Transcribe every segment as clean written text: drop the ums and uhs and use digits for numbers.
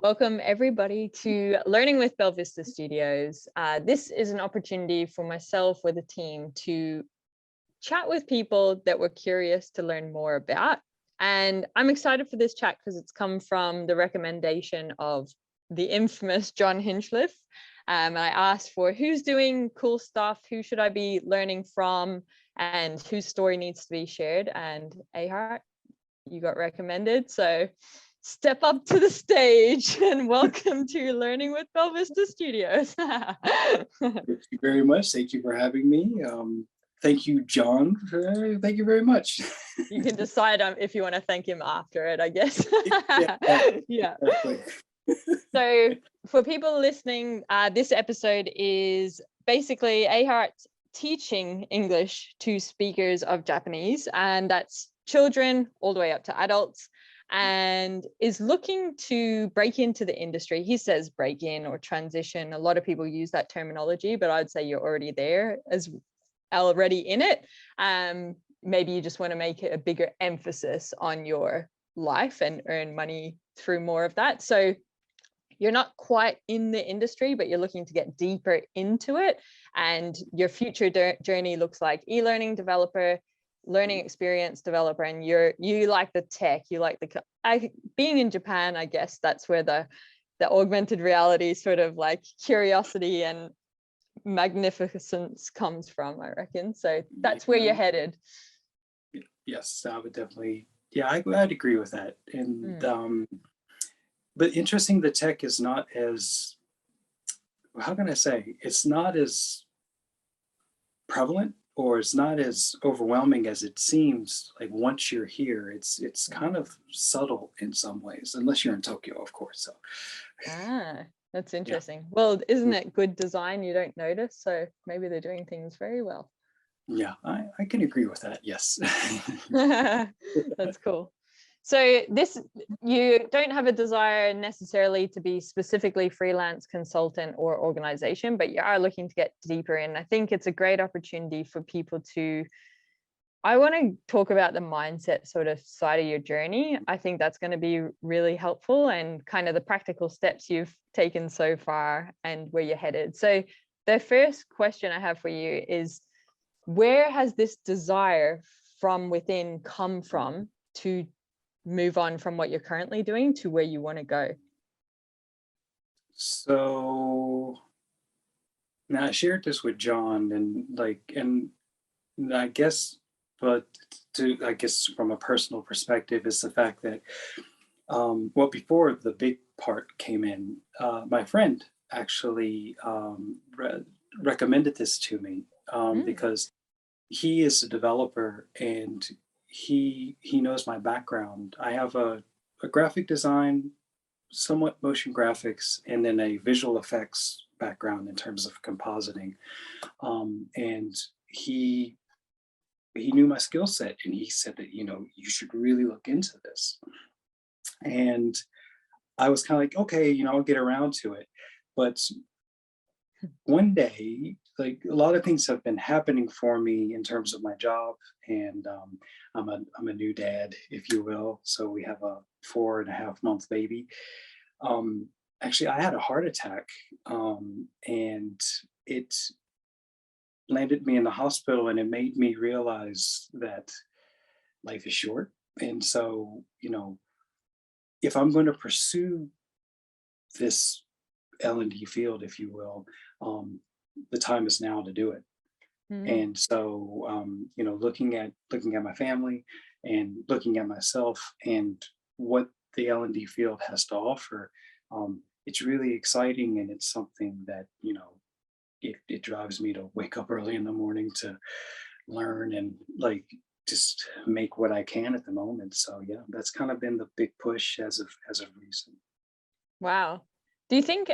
Welcome everybody to Learning with Belvista Studios. This is an opportunity for myself with a team to chat with people that we're curious to learn more about. And I'm excited for this chat because it's come from the recommendation of the infamous John Hinchliffe. And I asked for who's doing cool stuff, who should I be learning from, and whose story needs to be shared. And Ahart, you got recommended. So step up to the stage and welcome to Learning with Belvista Studios. Thank you very much. Thank you for having me. Thank you, John. Thank you very much. You can decide if you want to thank him after it, I guess. Yeah. Exactly. So for people listening, this episode is basically Ahart teaching English to speakers of Japanese, and that's children all the way up to adults, and is looking to break into the industry. He says break in or transition. A lot of people use that terminology, but I'd say you're already there, as already in it. Maybe you just want to make it a bigger emphasis on your life and earn money through more of that. So you're not quite in the industry, but you're looking to get deeper into it. And your future journey looks like e-learning developer, learning experience developer, and you like the tech, you like being in Japan. I guess that's where the augmented reality sort of like curiosity and magnificence comes from, I reckon. So that's where you're headed. Yes, I would definitely. Yeah, I'd agree with that. And but interesting, the tech is not as, how can I say, it's not as prevalent, or it's not as overwhelming as it seems. Like once you're here, it's kind of subtle in some ways, unless you're in Tokyo, of course. So that's interesting. Yeah. Well, isn't it good design you don't notice? So maybe they're doing things very well. Yeah, I can agree with that. Yes. That's cool. So you don't have a desire necessarily to be specifically freelance consultant or organization, but you are looking to get deeper in. I think it's a great opportunity for people I want to talk about the mindset sort of side of your journey. I think that's going to be really helpful, and kind of the practical steps you've taken so far and where you're headed. So the first question I have for you is, where has this desire from within come from to move on from what you're currently doing to where you want to go? So now I shared this with John, and I guess, but I guess from a personal perspective, is the fact that well, before the big part came in, my friend actually recommended this to me because he is a developer, and he knows my background. I have a graphic design, somewhat motion graphics, and then a visual effects background in terms of compositing. And he knew my skill set, and he said that, you should really look into this. And I was kind of like, okay, I'll get around to it. But one day, like, a lot of things have been happening for me in terms of my job, and I'm a new dad, if you will. So we have a 4.5-month baby. Actually, I had a heart attack, and it landed me in the hospital, and it made me realize that life is short. And so, if I'm going to pursue this L&D field, if you will, the time is now to do it. And so, looking at my family and looking at myself and what the L&D field has to offer, it's really exciting, and it's something that, it drives me to wake up early in the morning to learn and just make what I can at the moment. So yeah, that's kind of been the big push as of recent. Wow. Do you think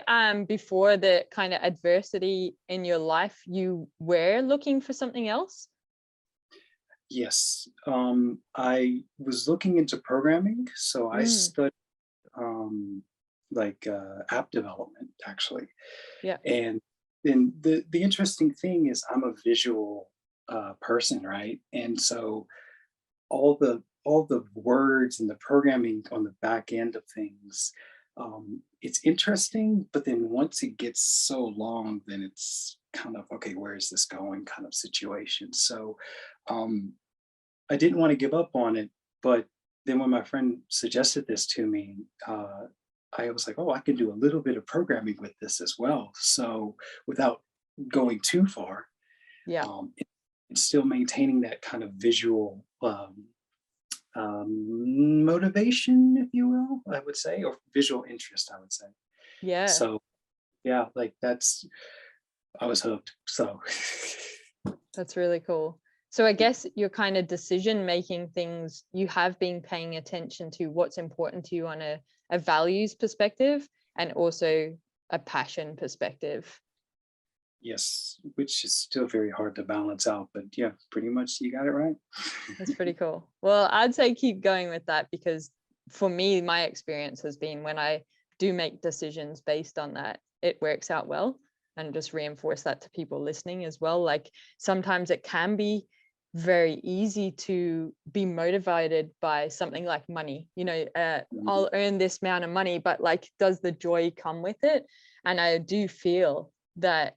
before the kind of adversity in your life, you were looking for something else? Yes. I was looking into programming. So I studied app development, actually. Yeah. And then the interesting thing is, I'm a visual person, right? And so all the words and the programming on the back end of things it's interesting, but then once it gets so long, then it's kind of, okay, where is this going kind of situation. So um, I didn't want to give up on it, but then when my friend suggested this to me, I was like, oh, I can do a little bit of programming with this as well. So without going too far, Yeah. and still maintaining that kind of visual motivation, if you will, I would say, or visual interest, I would say. Yeah. So yeah, like that's, I was hooked. So That's really cool. So I guess your kind of decision making things, you have been paying attention to what's important to you on a values perspective and also a passion perspective. yes, which is still very hard to balance out, but yeah, pretty much you got it right. That's pretty cool. Well, I'd say keep going with that, because for me, my experience has been when I do make decisions based on that, it works out well. And just reinforce that to people listening as well. Like sometimes it can be very easy to be motivated by something like money. I'll earn this amount of money, but like, does the joy come with it? And I do feel that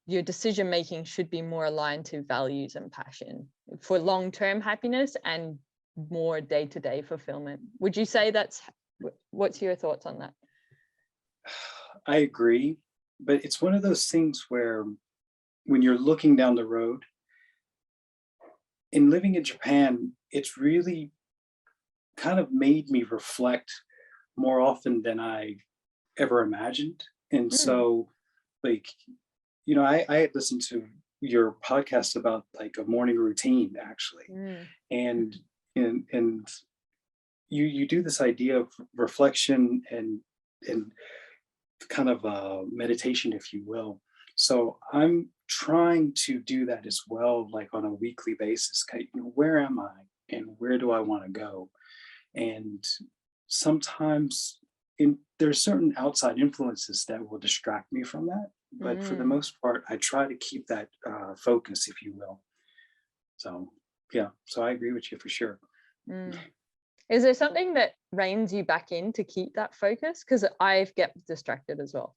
your decision making should be more aligned to values and passion for long-term happiness and more day-to-day fulfillment. Would you say what's your thoughts on that? I agree, but it's one of those things where when you're looking down the road, in living in Japan, it's really kind of made me reflect more often than I ever imagined. And Mm, so, like, I had listened to your podcast about like a morning routine actually, mm, and and you do this idea of reflection and kind of meditation, if you will. So I'm trying to do that as well, like on a weekly basis. Where am I and where do I want to go? And sometimes there's certain outside influences that will distract me from that. But for the mm, most part, I try to keep that focus, if you will. So yeah, so I agree with you for sure. mm. Is there something that reins you back in to keep that focus? Because I get distracted as well.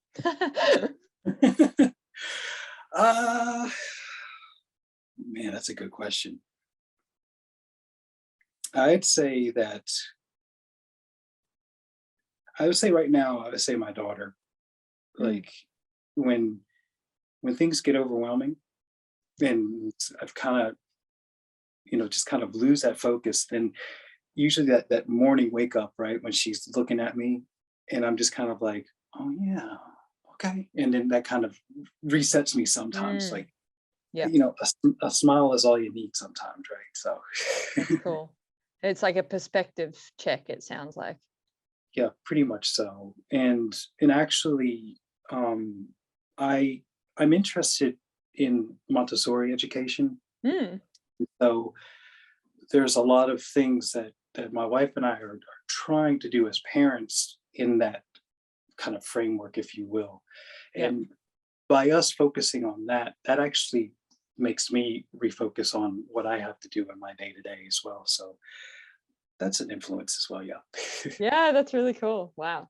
uh, Man, that's a good question. I'd say that I would say right now, I would say my daughter. Mm, Like when things get overwhelming and I've kind of, just kind of lose that focus, then usually that morning wake up, right? When she's looking at me and I'm just kind of like, oh yeah, okay. And then that kind of resets me sometimes. mm. Like, Yeah, a smile is all you need sometimes, right? So that's cool. It's like a perspective check, it sounds like. yeah, pretty much so. And actually, um, I I'm interested in Montessori education. Mm, So there's a lot of things that my wife and I are trying to do as parents in that kind of framework, if you will. yeah. And by us focusing on that, that actually makes me refocus on what I have to do in my day to day as well. So that's an influence as well. Yeah. Yeah, that's really cool. Wow.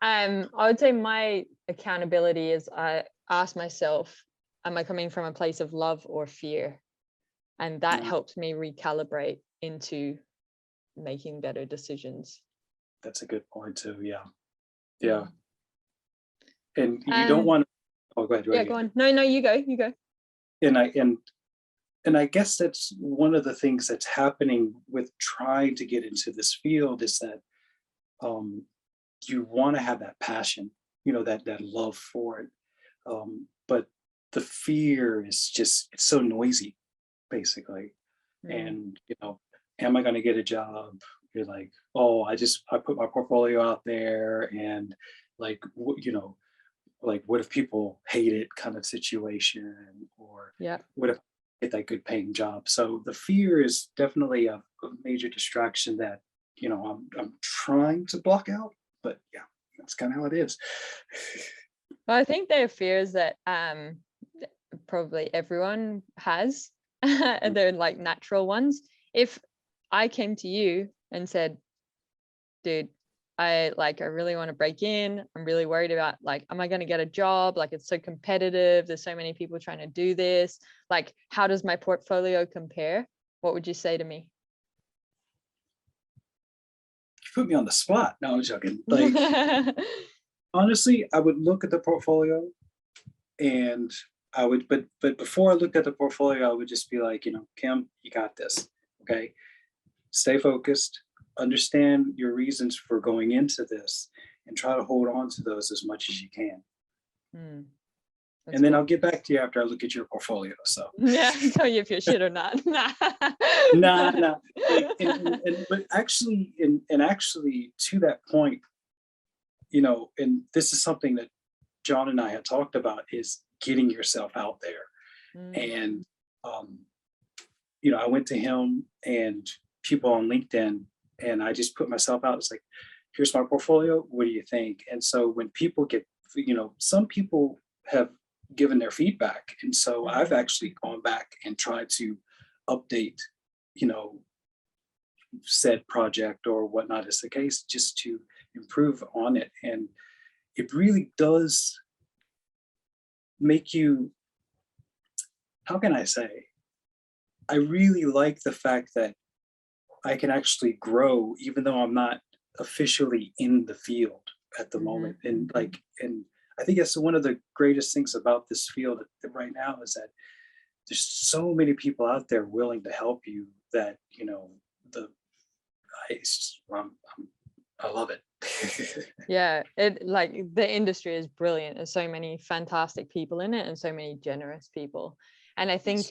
I would say my accountability is I ask myself, am I coming from a place of love or fear? And that Yeah, helps me recalibrate into making better decisions. that's a good point too. Yeah. Yeah. Mm. And you don't Um, want to, oh, go ahead, right yeah, go ahead. on. No, you go, you go. And I guess that's one of the things that's happening with trying to get into this field is that um, you want to have that passion, that love for it. But the fear is just, it's so noisy, basically. Mm, And, am I going to get a job? You're like, oh, I put my portfolio out there and like, like what if people hate it kind of situation, or yeah. what if I get that good paying job? So the fear is definitely a major distraction that I'm trying to block out, but yeah, that's kind of how it is. Well, I think there are fears that probably everyone has. And they're like natural ones. If I came to you and said, dude, I really want to break in. I'm really worried about like, am I going to get a job? Like, it's so competitive. There's so many people trying to do this. Like, how does my portfolio compare? What would you say to me? You put me on the spot. No, I'm joking. Like, honestly, I would look at the portfolio and I would, but before I looked at the portfolio, I would just be like, Kim, you got this. Okay. Stay focused, understand your reasons for going into this, and try to hold on to those as much as you can. And then cool. I'll get back to you after I look at your portfolio. So yeah, tell you if you're shit or not. nah. Like, but actually, and actually to that point, and this is something that John and I had talked about, is getting yourself out there. And I went to him and people on LinkedIn, and I just put myself out. It's like, here's my portfolio. What do you think? And so when people get, some people have given their feedback. And so I've actually gone back and tried to update, said project or whatnot is the case, just to improve on it. And it really does make you, how can I say, I really like the fact that I can actually grow even though I'm not officially in the field at the moment. And I think that's one of the greatest things about this field right now, is that there's so many people out there willing to help you that, I love it. Yeah, it like the industry is brilliant. There's so many fantastic people in it and so many generous people. And I think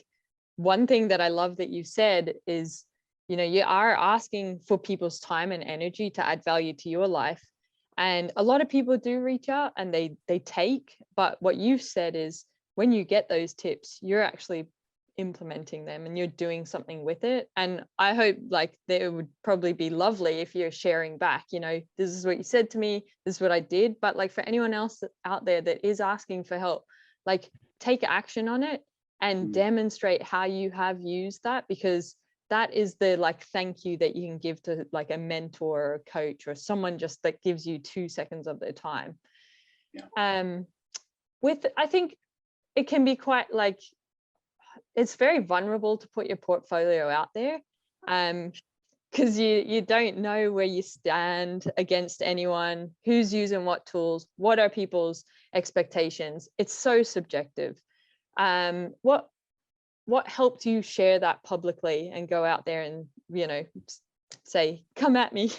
one thing that I love that you said is, you are asking for people's time and energy to add value to your life. And a lot of people do reach out and they take, but what you've said is when you get those tips, you're actually implementing them and you're doing something with it. And I hope like that it would probably be lovely if you're sharing back, this is what you said to me, this is what I did. But like for anyone else out there that is asking for help, like take action on it and demonstrate how you have used that, because that is the like thank you that you can give to like a mentor or a coach or someone just that gives you 2 seconds of their time. I think it can be quite like, it's very vulnerable to put your portfolio out there, because you don't know where you stand against anyone, who's using what tools, what are people's expectations. It's so subjective. What helped you share that publicly and go out there and say, come at me?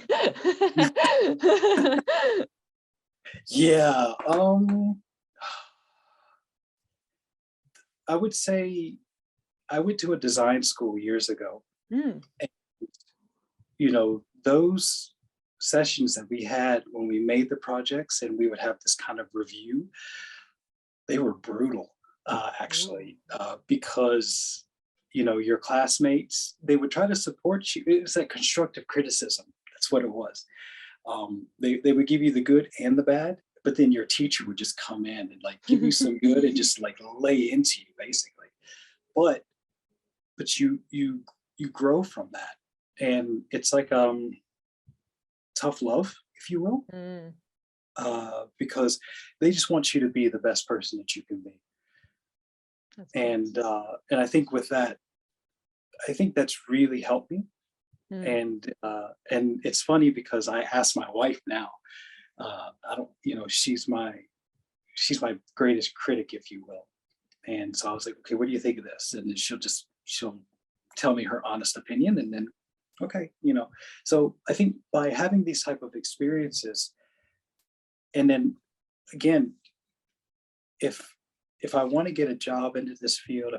Yeah, I would say I went to a design school years ago. And, those sessions that we had when we made the projects and we would have this kind of review, they were brutal, actually, because, your classmates, they would try to support you. It was like constructive criticism. That's what it was. They would give you the good and the bad, but then your teacher would just come in and like give you some good and just like lay into you basically. But you grow from that, and it's like tough love, if you will, because they just want you to be the best person that you can be. And I think with that, I think that's really helped me. And it's funny because I ask my wife now. I don't, she's my greatest critic, if you will. And so I was like, okay, what do you think of this? And then she'll tell me her honest opinion, and then, okay, So I think by having these type of experiences, and then again, if I want to get a job into this field,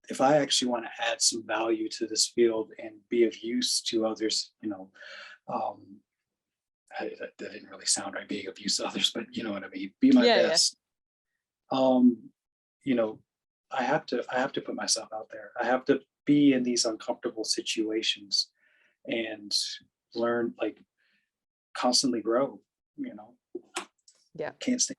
if I actually want to add some value to this field and be of use to others, that didn't really sound right, being of use to others, but you know what I mean, be my best. I have to put myself out there. I have to be in these uncomfortable situations and learn, like constantly grow, Can't stay.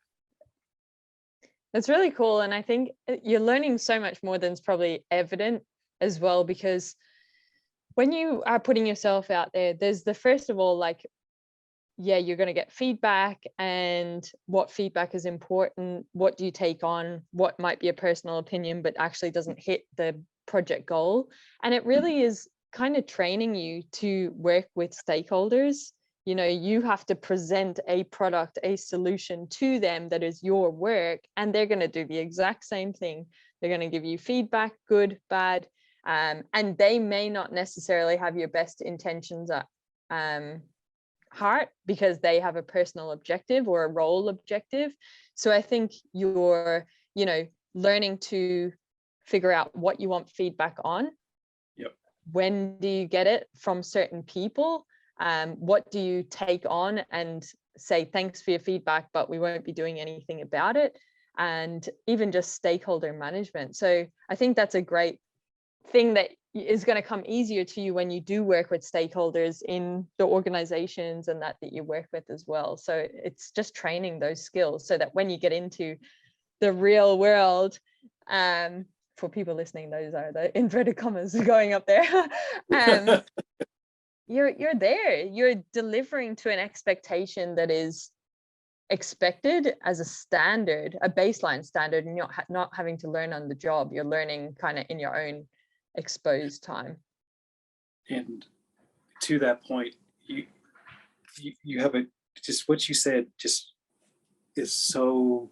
That's really cool. And I think you're learning so much more than is probably evident as well, because when you are putting yourself out there, there's the, first of all, like yeah, you're going to get feedback, and what feedback is important, what do you take on, what might be a personal opinion but actually doesn't hit the project goal. And it really is kind of training you to work with stakeholders. You know, you have to present a product, a solution to them that is your work, and they're going to do the exact same thing. They're going to give you feedback, good, bad, and they may not necessarily have your best intentions at heart, because they have a personal objective or a role objective. So I think you're, you know, learning to figure out what you want feedback on. Yep. When do you get it from certain people? What do you take on and say, thanks for your feedback, but we won't be doing anything about it? And even just stakeholder management. So I think that's a great thing that is going to come easier to you when you do work with stakeholders in the organizations and that you work with as well. So it's just training those skills so that when you get into the real world, for people listening, those are the inverted commas going up there. You're there, you're delivering to an expectation that is expected as a standard, a baseline standard, and you're not having to learn on the job. You're learning kind of in your own exposed time. And to that point, you have a, just what you said just is so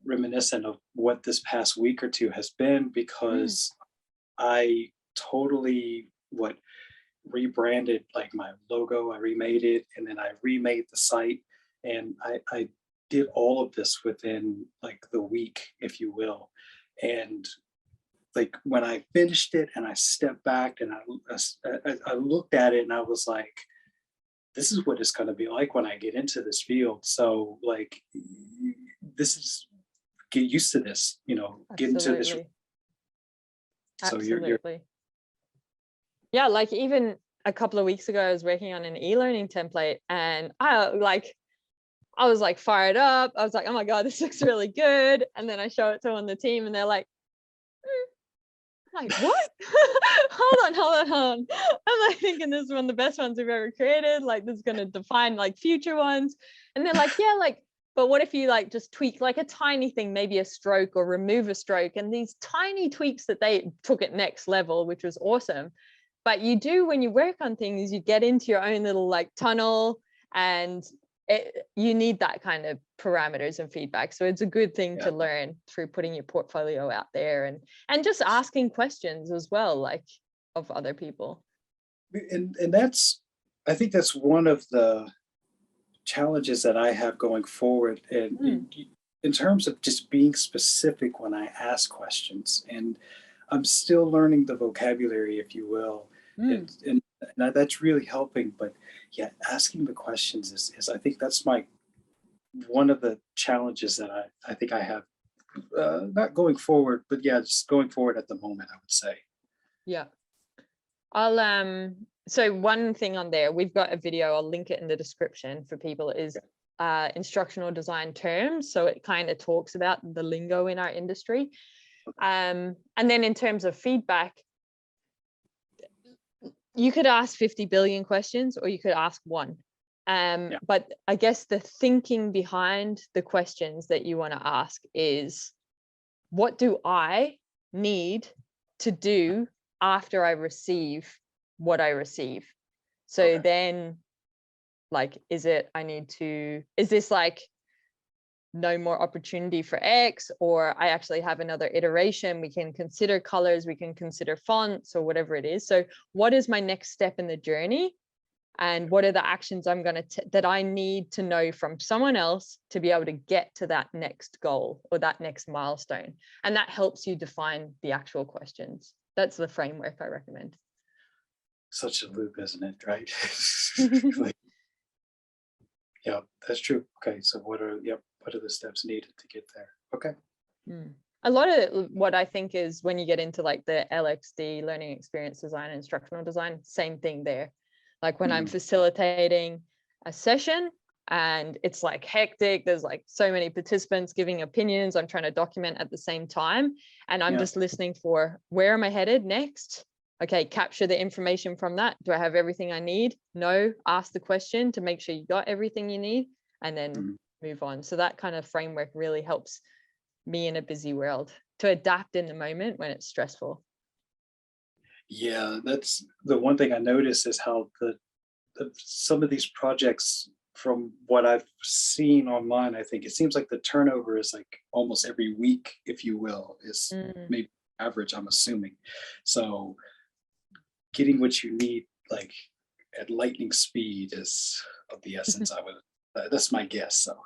reminiscent of what this past week or two has been, because I totally rebranded like my logo. I remade it, and then I remade the site, and I did all of this within like the week, if you will. And like when I finished it and I stepped back and I looked at it and I was like, this is what it's going to be like when I get into this field. So like, this is, get used to this, you know, get into this. So Absolutely. Yeah, like even a couple of weeks ago, I was working on an e-learning template, and I was like fired up. I was like, oh my God, this looks really good. And then I show it to on the team and they're like, like, what? hold on. I'm like thinking this is one of the best ones we've ever created. Like, this is going to define like future ones. And they're like, yeah, like, but what if you like just tweak like a tiny thing, maybe a stroke or remove a stroke? And these tiny tweaks that they took it next level, which was awesome. But you do, when you work on things, you get into your own little like tunnel, and you need that kind of parameters and feedback. So it's a good thing to learn through putting your portfolio out there, and just asking questions as well, like of other people. And that's, I think that's one of the challenges that I have going forward, and in terms of just being specific when I ask questions. And I'm still learning the vocabulary, if you will, and that's really helping. But yeah, asking the questions is I think that's one of the challenges that I think I have, not going forward, but yeah, just going forward at the moment, I would say. Yeah. So one thing on there, we've got a video, I'll link it in the description for people, is instructional design terms. So it kind of talks about the lingo in our industry. And then in terms of feedback, you could ask 50 billion questions or you could ask one. But I guess the thinking behind the questions that you want to ask is, what do I need to do after I receive what I receive? So then, like, is this like no more opportunity for X, or I actually have another iteration? We can consider colors, we can consider fonts, or whatever it is. So what is my next step in the journey? And what are the actions I'm going to that I need to know from someone else to be able to get to that next goal or that next milestone? And that helps you define the actual questions. That's the framework I recommend. Such a loop, isn't it? Right? Like, yeah, that's true. Okay, so what are the steps needed to get there? Okay. A lot of what I think is when you get into like the LXD, learning experience design, instructional design, same thing there. Like when I'm facilitating a session and it's like hectic, there's like so many participants giving opinions, I'm trying to document at the same time, and I'm just listening for, where am I headed next? okay, capture the information from that. Do I have everything I need? No. Ask the question to make sure you got everything you need, and then move on. So that kind of framework really helps me in a busy world to adapt in the moment when it's stressful. Yeah, that's the one thing I notice is how some of these projects, from what I've seen online, I think it seems like the turnover is like almost every week, if you will, is maybe average, I'm assuming. So getting what you need like at lightning speed is of the essence. I would that's my guess. So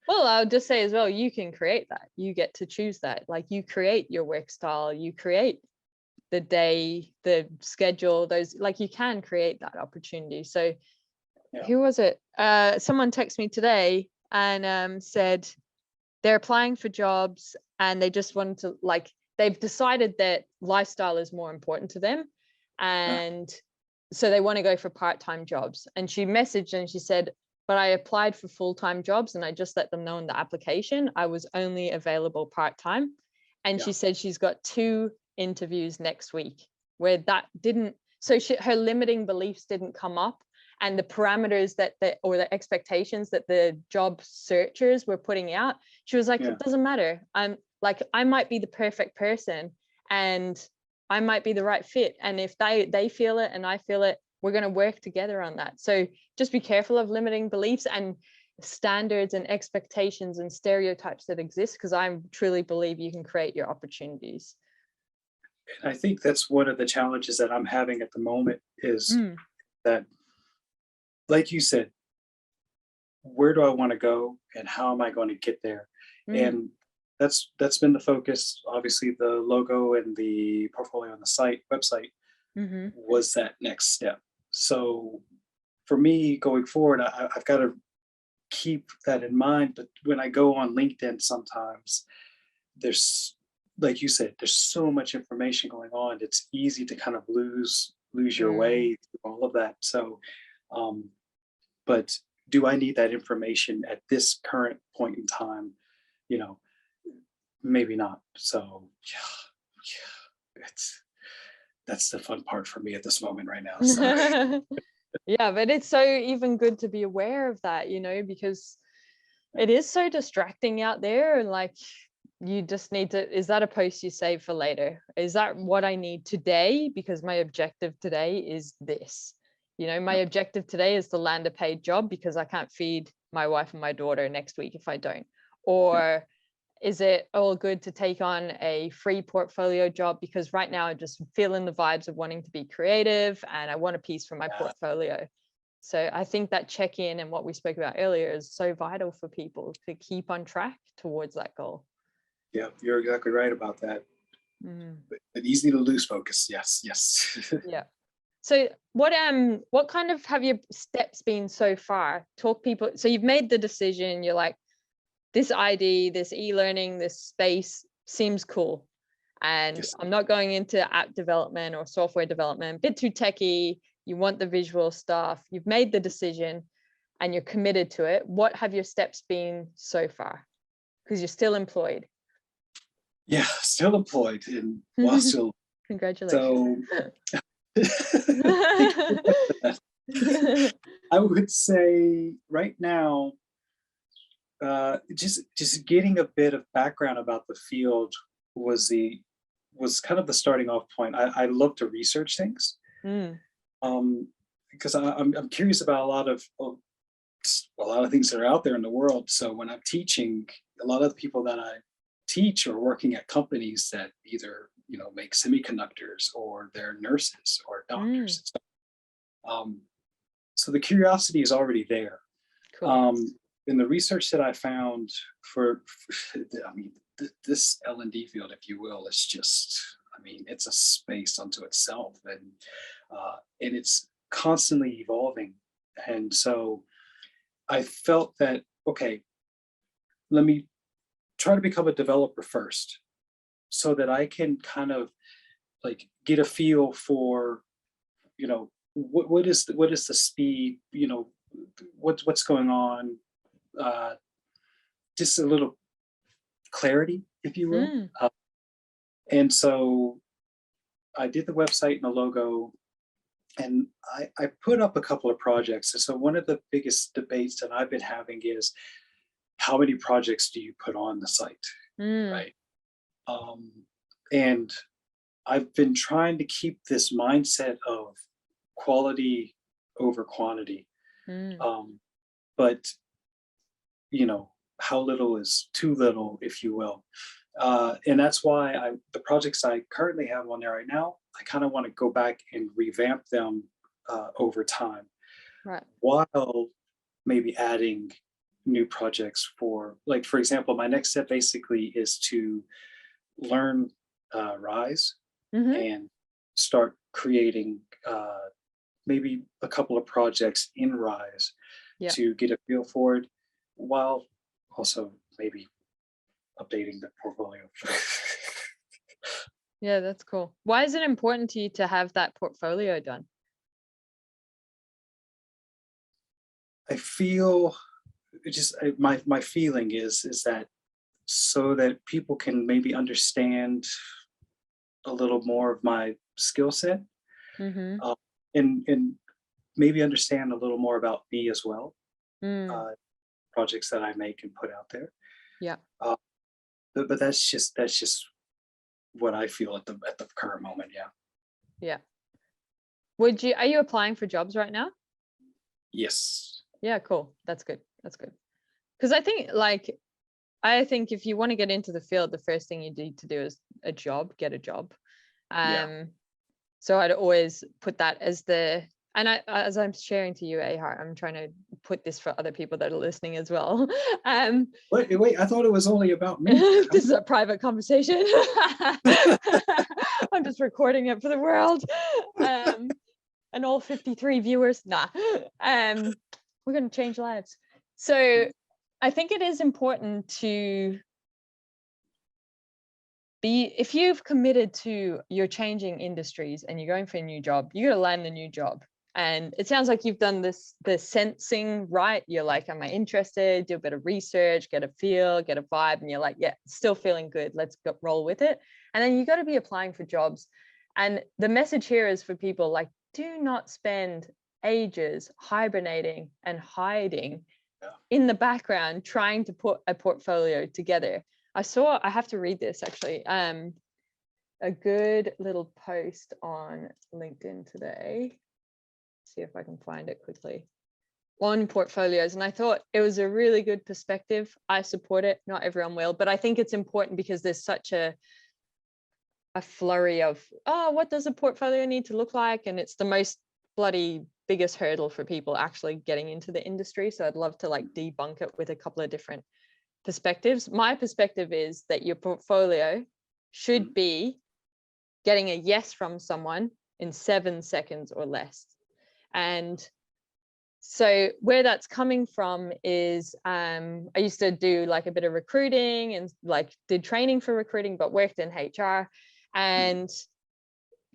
Well, I'll just say as well, you can create that. You get to choose that. Like, you create your work style, you create the day, the schedule, those, like, you can create that opportunity. So yeah. who was it? Someone texted me today and said they're applying for jobs and they just wanted to, like, they've decided that lifestyle is more important to them. And so they want to go for part-time jobs. And she messaged and she said, but I applied for full-time jobs and I just let them know in the application I was only available part-time. And she said she's got 2 interviews next week where that didn't, so her limiting beliefs didn't come up, and the parameters that or the expectations that the job searchers were putting out, she was like, it doesn't matter. I'm like, I might be the perfect person and I might be the right fit, and if they feel it and I feel it, we're going to work together on that. So just be careful of limiting beliefs and standards and expectations and stereotypes that exist, because I truly believe you can create your opportunities. I think that's one of the challenges that I'm having at the moment is that, like you said, where do I want to go and how am I going to get there? And that's been the focus. Obviously, the logo and the portfolio on the website was that next step. So for me going forward, I've got to keep that in mind. But when I go on LinkedIn, sometimes there's, like you said, there's so much information going on. It's easy to kind of lose your way through all of that. So, but do I need that information at this current point in time? You know, maybe not. So yeah, that's the fun part for me at this moment right now. So. Yeah, but it's so even good to be aware of that, you know, because it is so distracting out there. And like, you just need to, is that a post you save for later? Is that what I need today? Because my objective today is this. You know, my objective today is to land a paid job because I can't feed my wife and my daughter next week if I don't. Or is it all good to take on a free portfolio job because right now I'm just feeling the vibes of wanting to be creative and I want a piece for my portfolio. So I think that check-in and what we spoke about earlier is so vital for people to keep on track towards that goal. Yeah, you're exactly right about that. But easy to lose focus. Yes. Yeah. So what kind of have your steps been so far? Talk people. So you've made the decision. You're like, this ID, this e-learning, this space seems cool. And I'm not going into app development or software development, a bit too techy. You want the visual stuff. You've made the decision and you're committed to it. What have your steps been so far? Because you're still employed. Yeah, still employed and while still. Congratulations. So I would say right now, just getting a bit of background about the field was kind of the starting off point. I love to research things, because I'm curious about a lot of things that are out there in the world. So when I'm teaching, a lot of the people that I teach are working at companies that either make semiconductors or they're nurses or doctors. So the curiosity is already there. Cool. In the research that I found this L&D field, if you will, is just, it's a space unto itself, and it's constantly evolving. And so I felt that, okay, let me try to become a developer first so that I can kind of like get a feel for, what is the speed, what's going on, just a little clarity, if you will. And so I did the website and the logo, and I put up a couple of projects. And so one of the biggest debates that I've been having is, how many projects do you put on the site, right? Um, and I've been trying to keep this mindset of quality over quantity. But how little is too little, if you will. And that's why the projects I currently have on there right now, I kind of want to go back and revamp them over time, Right. while maybe adding new projects for example, my next step basically is to learn Rise and start creating maybe a couple of projects in Rise to get a feel for it, while also maybe updating the portfolio. Yeah, that's cool. Why is it important to you to have that portfolio done? I feel my feeling is that so that people can maybe understand a little more of my skill set, and maybe understand a little more about me as well. Projects that I make and put out there. Yeah. But that's just what I feel at the current moment. Yeah. Yeah. Are you applying for jobs right now? Yes. Yeah, cool. That's good. Because I think if you want to get into the field, the first thing you need to do is get a job. So I'd always put that as as I'm sharing to you, Ahart, I'm trying to put this for other people that are listening as well. Wait, I thought it was only about me. This is a private conversation. I'm just recording it for the world. And all 53 viewers. Nah. We're going to change lives. So I think it is important to if you've committed to you're changing industries and you're going for a new job, you got to land a new job. And it sounds like you've done the sensing, right? You're like, am I interested? Do a bit of research, get a feel, get a vibe, and you're like, yeah, still feeling good. Let's roll with it. And then you got to be applying for jobs. And the message here is for people, like, do not spend ages hibernating and hiding in the background trying to put a portfolio together. I have to read this actually. A good little post on LinkedIn today. See if I can find it quickly. On portfolios, and I thought it was a really good perspective. I support it. Not everyone will, but I think it's important because there's such a flurry of, what does a portfolio need to look like? And it's the most bloody biggest hurdle for people actually getting into the industry. So I'd love to debunk it with a couple of different perspectives. My perspective is that your portfolio should be getting a yes from someone in 7 seconds or less. And so where that's coming from is I used to do a bit of recruiting and did training for recruiting, but worked in HR, and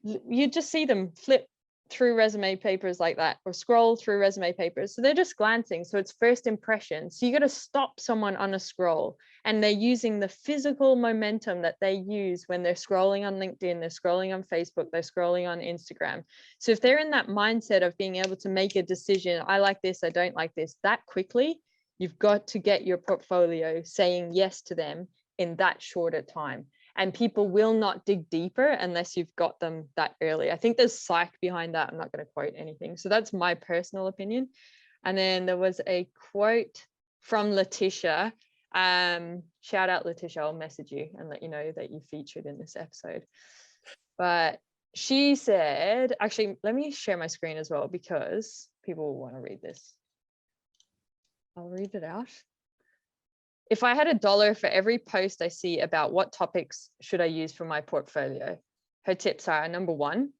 you just see them flip through resume papers like that, or scroll through resume papers. So they're just glancing. So it's first impression. So you got to stop someone on a scroll, and they're using the physical momentum that they use when they're scrolling on LinkedIn, they're scrolling on Facebook, they're scrolling on Instagram. So if they're in that mindset of being able to make a decision, I like this, I don't like this, that quickly, you've got to get your portfolio saying yes to them in that shorter time. And people will not dig deeper unless you've got them that early. I think there's psych behind that. I'm not going to quote anything. So that's my personal opinion. And then there was a quote from Letitia. Shout out Letitia, I'll message you and let you know that you featured in this episode. But she said, actually, let me share my screen as well because people will want to read this. I'll read it out. If I had $1 for every post I see about what topics should I use for my portfolio, her tips are: number 1,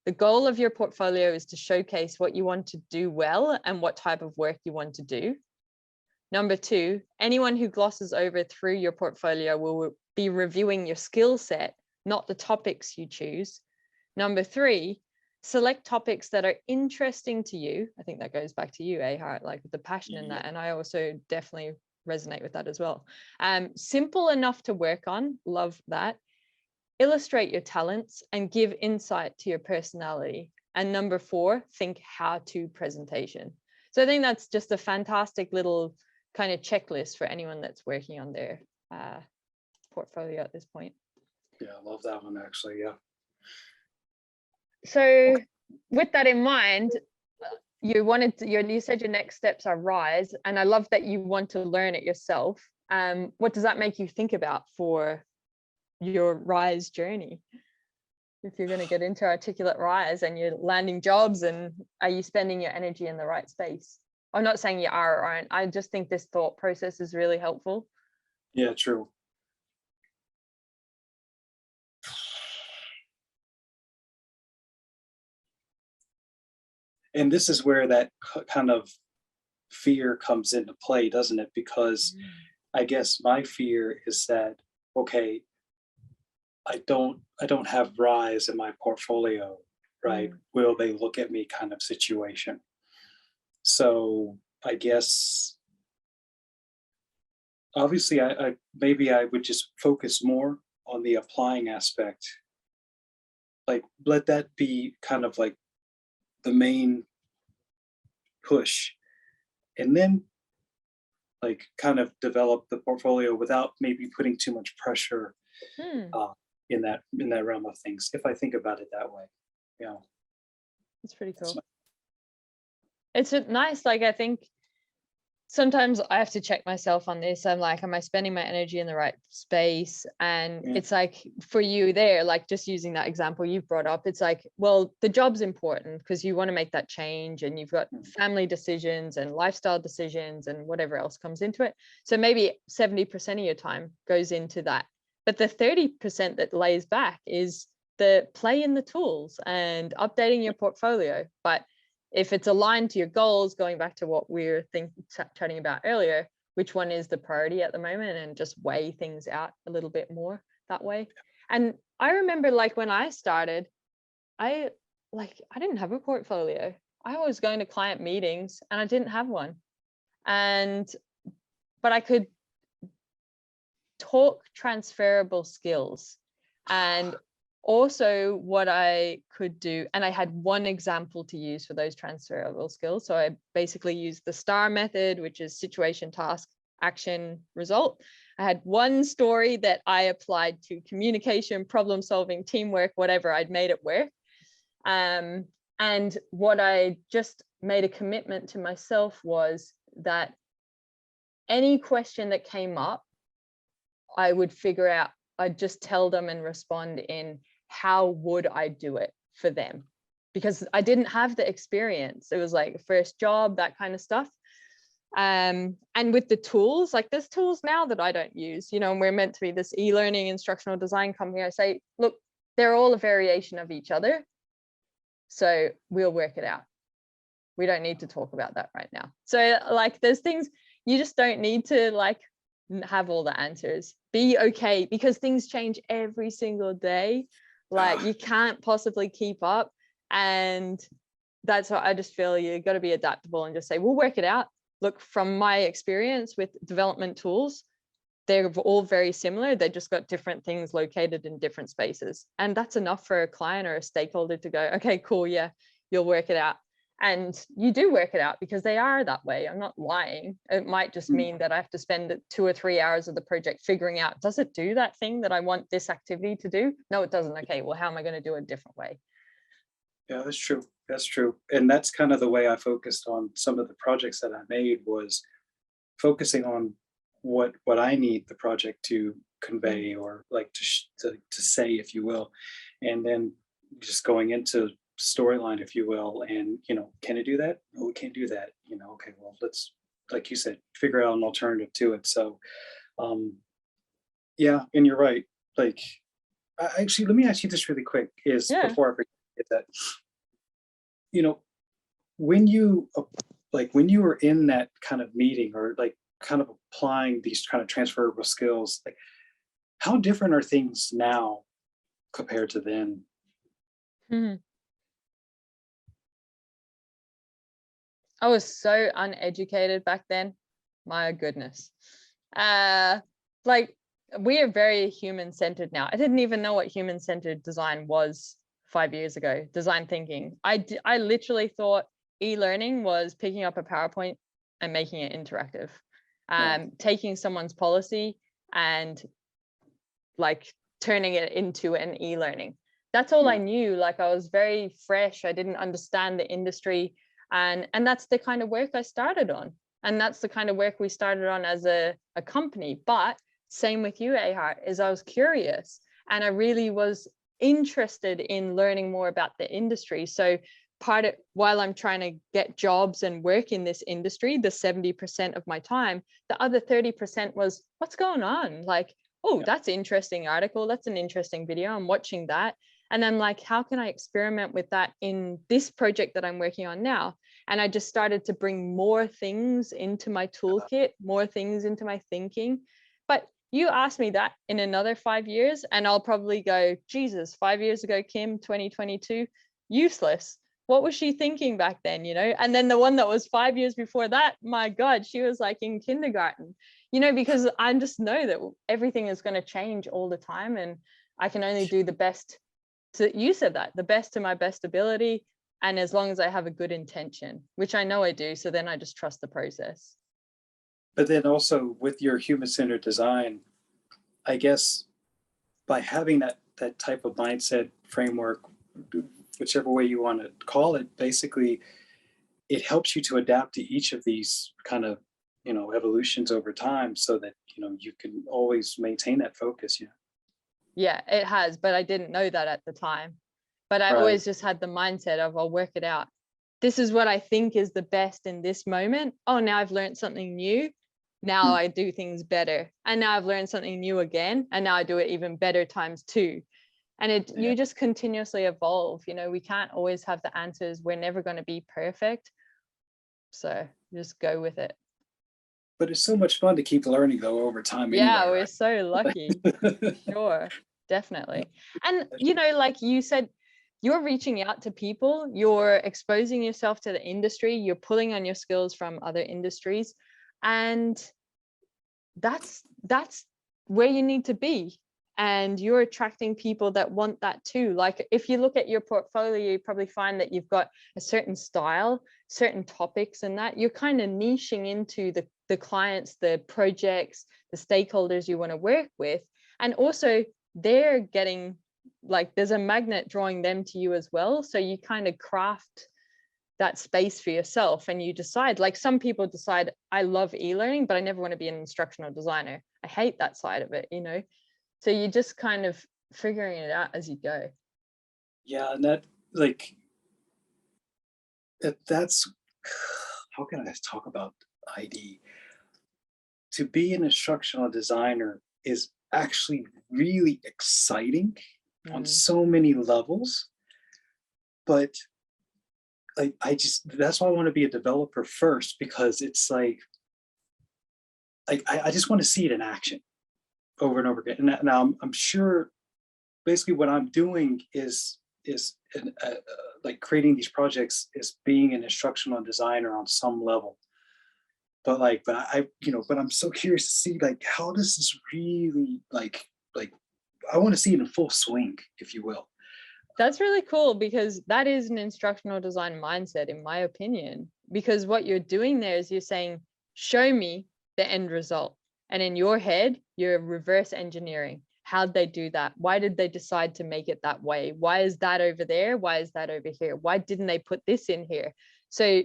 the goal of your portfolio is to showcase what you want to do well and what type of work you want to do. Number 2, anyone who glosses over through your portfolio will be reviewing your skill set, not the topics you choose. Number 3, select topics that are interesting to you. I think that goes back to you, Ahart, with the passion in that. And I also definitely resonate with that as well. Simple enough to work on, love that. illustrate your talents and give insight to your personality. And number 4, think how to presentation. So I think that's just a fantastic little kind of checklist for anyone that's working on their portfolio at this point. Yeah, I love that one actually. Yeah. So with that in mind, you said your next steps are Rise, and I love that you want to learn it yourself. What does that make you think about for your Rise journey? If you're going to get into articulate Rise and you're landing jobs, and are you spending your energy in the right space? I'm not saying you are or aren't. I just think this thought process is really helpful. Yeah, true. And this is where that kind of fear comes into play, doesn't it? Because I guess my fear is that, okay, I don't have Rise in my portfolio, right? Will they look at me kind of situation. So I guess obviously I maybe I would just focus more on the applying aspect. Like let that be kind of like the main push, and then like kind of develop the portfolio without maybe putting too much pressure in that realm of things, if I think about it that way. Yeah, It's pretty cool. It's nice. Like, I think sometimes I have to check myself on this. I'm like, am I spending my energy in the right space? And it's like, for you there, like just using that example you've brought up, it's like, well, the job's important because you want to make that change, and you've got family decisions and lifestyle decisions and whatever else comes into it. So maybe 70% of your time goes into that. But the 30% that lays back is the play in the tools and updating your portfolio. But if it's aligned to your goals, going back to what we were chatting about earlier, which one is the priority at the moment, and just weigh things out a little bit more that way. And I remember, like, when I started, I didn't have a portfolio. I was going to client meetings and I didn't have one. But I could talk transferable skills, and also what I could do, and I had one example to use for those transferable skills. So I basically used the STAR method, which is situation, task, action, result. I had one story that I applied to communication, problem solving, teamwork, whatever. I'd made it work. And what I just made a commitment to myself was that any question that came up, I would figure out, I'd just tell them and respond in how would I do it for them, because I didn't have the experience. It was like first job, that kind of stuff. And with the tools, like there's tools now that I don't use, you know, and we're meant to be this e-learning instructional design company. I say, look, they're all a variation of each other. So we'll work it out. We don't need to talk about that right now. So like there's things you just don't need to like have all the answers. Be okay, because things change every single day. Like you can't possibly keep up. And that's why I just feel you got to be adaptable and just say, we'll work it out. Look, from my experience with development tools, they're all very similar. They just got different things located in different spaces. And that's enough for a client or a stakeholder to go, okay, cool, yeah, you'll work it out. And you do work it out because they are that way. I'm not lying. It might just mean that I have to spend 2 or 3 hours of the project figuring out, does it do that thing that I want this activity to do? No, it doesn't. Okay, well, how am I going to do it a different way? Yeah, that's true. That's true. And that's kind of the way I focused on some of the projects that I made, was focusing on what I need the project to convey, or like to say, if you will, and then just going into storyline, if you will, and can it do that? No, we can't do that. Okay, well, let's, like you said, figure out an alternative to it. So yeah, and you're right. Like, actually, let me ask you this really quick, is before I forget that, when you when you were in that kind of meeting, or like kind of applying these kind of transferable skills, like how different are things now compared to then? I was so uneducated back then. My goodness. Like We are very human-centered now. I didn't even know what human-centered design was 5 years ago, design thinking. I literally thought e-learning was picking up a PowerPoint and making it interactive, taking someone's policy and like turning it into an e-learning. That's all I knew. Like I was very fresh. I didn't understand the industry. And that's the kind of work I started on. And that's the kind of work we started on as a company. But same with you, Ahart, is I was curious and I really was interested in learning more about the industry. So while I'm trying to get jobs and work in this industry, the 70% of my time, the other 30% was what's going on? Like, oh, that's an interesting article. That's an interesting video. I'm watching that. And I'm like, how can I experiment with that in this project that I'm working on now? And I just started to bring more things into my toolkit, more things into my thinking. But you ask me that in another 5 years, and I'll probably go, Jesus, 5 years ago, Kim, 2022, useless. What was she thinking back then, you know? And then the one that was 5 years before that, my God, she was like in kindergarten, you know, because I just know that everything is going to change all the time. And I can only do the best you said that, the best to my best ability. And as long as I have a good intention, which I know I do, so then I just trust the process. But then also with your human-centered design, I guess by having that type of mindset framework, whichever way you want to call it, basically it helps you to adapt to each of these kind of, you know, evolutions over time so that, you know, you can always maintain that focus. Yeah, it has, but I didn't know that at the time. But I always just had the mindset of I'll work it out. This is what I think is the best in this moment. Oh, now I've learned something new. Now I do things better. And now I've learned something new again. And now I do it even better times two. And you just continuously evolve. You know, we can't always have the answers. We're never going to be perfect. So just go with it. But it's so much fun to keep learning though over time. Yeah, anyway, we're right? so lucky. Sure, definitely. And, you know, like you said, you're reaching out to people, you're exposing yourself to the industry, you're pulling on your skills from other industries. And that's where you need to be. And you're attracting people that want that too. Like if you look at your portfolio, you probably find that you've got a certain style, certain topics, and that you're kind of niching into the clients, the projects, the stakeholders you want to work with. And also they're getting, like, there's a magnet drawing them to you as well. So you kind of craft that space for yourself and you decide, like some people decide, I love e-learning, but I never want to be an instructional designer. I hate that side of it, you know? So you're just kind of figuring it out as you go. Yeah, and that, like, that's, how can I talk about ID? To be an instructional designer is actually really exciting on so many levels. But like, that's why I want to be a developer first, because it's like I just want to see it in action over and over again. And now I'm sure basically what I'm doing is like creating these projects is being an instructional designer on some level. But I'm so curious to see, like, how does this really, like I want to see it in full swing, if you will. That's really cool, because that is an instructional design mindset, in my opinion, because what you're doing there is you're saying, show me the end result. And in your head, you're reverse engineering. How'd they do that? Why did they decide to make it that way? Why is that over there? Why is that over here? Why didn't they put this in here? So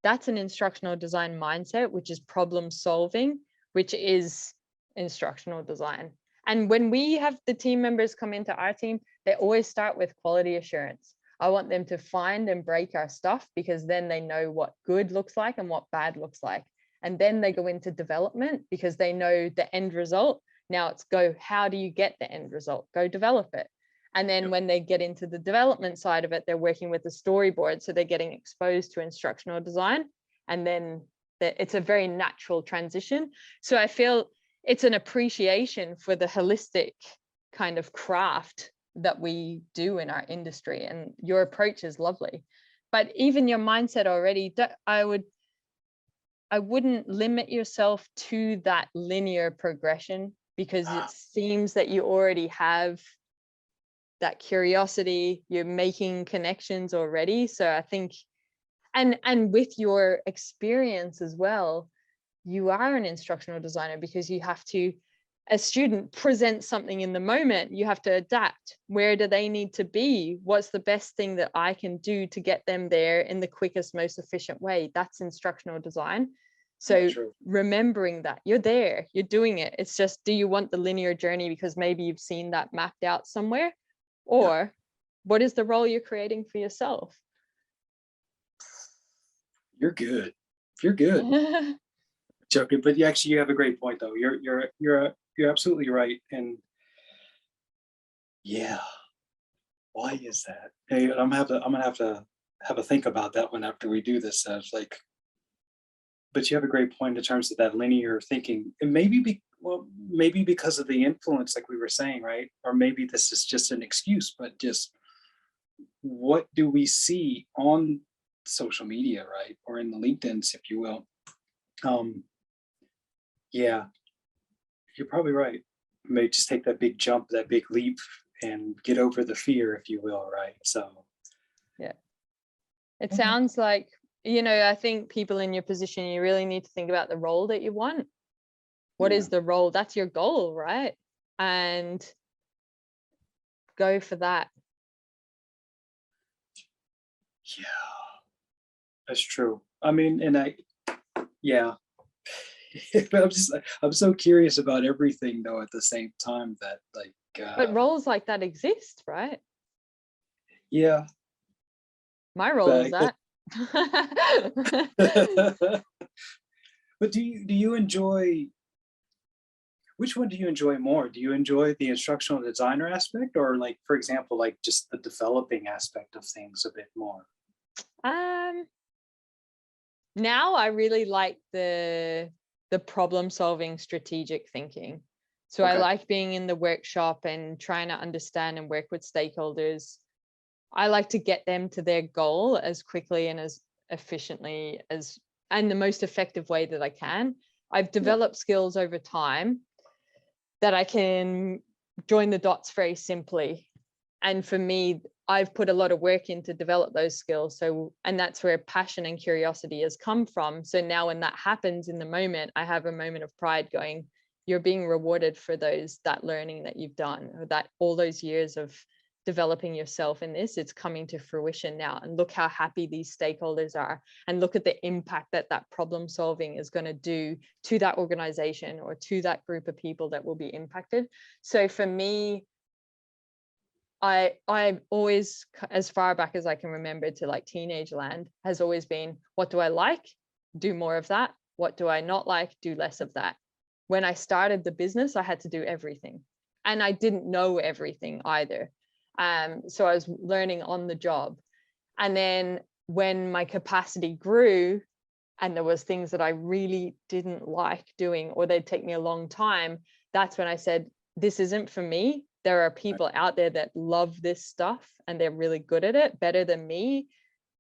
that's an instructional design mindset, which is problem solving, which is instructional design. And when we have the team members come into our team, they always start with quality assurance. I want them to find and break our stuff, because then they know what good looks like and what bad looks like. And then they go into development because they know the end result. Now it's how do you get the end result? Go develop it. And then when they get into the development side of it, they're working with the storyboard. So they're getting exposed to instructional design. And then it's a very natural transition. So I feel it's an appreciation for the holistic kind of craft that we do in our industry. And your approach is lovely. But even your mindset already, I wouldn't limit yourself to that linear progression. because it seems that you already have that curiosity, you're making connections already. So I think, and with your experience as well, you are an instructional designer, because you have to, a student presents something in the moment, you have to adapt. Where do they need to be? What's the best thing that I can do to get them there in the quickest, most efficient way? That's instructional design. So remembering that you're there, you're doing it. It's just, do you want the linear journey because maybe you've seen that mapped out somewhere? Or what is the role you're creating for yourself? You're good. You're good. Joking, but actually you have a great point though. You're absolutely right. And yeah, why is that? Hey, I'm gonna have a think about that one after we do this. It's like, but you have a great point in terms of that linear thinking, and maybe because of the influence, like we were saying, right? Or maybe this is just an excuse, but just what do we see on social media, right, or in the LinkedIn's, if you will? Yeah, you're probably right. Maybe just take that big jump, that big leap, and get over the fear, if you will, right? So, yeah, it sounds like, I think people in your position, you really need to think about the role that you want. What is the role? That's your goal, right? And go for that. Yeah, that's true. I mean, and yeah. I'm so curious about everything though at the same time that like but roles like that exist, right? Yeah. My role is that. But do you enjoy, which one do you enjoy more? Do you enjoy the instructional designer aspect, or like, for example, like just the developing aspect of things a bit more? Now I really like the problem solving, strategic thinking. So I like being in the workshop and trying to understand and work with stakeholders. I like to get them to their goal as quickly and as efficiently as, and the most effective way that I can. I've developed skills over time that I can join the dots very simply. And for me, I've put a lot of work in to develop those skills. So, and that's where passion and curiosity has come from. So now when that happens in the moment, I have a moment of pride going, you're being rewarded for that learning that you've done, or that all those years of developing yourself in this, it's coming to fruition now. And look how happy these stakeholders are, and look at the impact that problem solving is going to do to that organization or to that group of people that will be impacted. So for me, I've always, as far back as I can remember to like teenage land, has always been, what do I like? Do more of that. What do I not like? Do less of that. When I started the business, I had to do everything, and I didn't know everything either. So I was learning on the job. And then when my capacity grew and there was things that I really didn't like doing, or they'd take me a long time, that's when I said, this isn't for me. There are people out there that love this stuff and they're really good at it, better than me.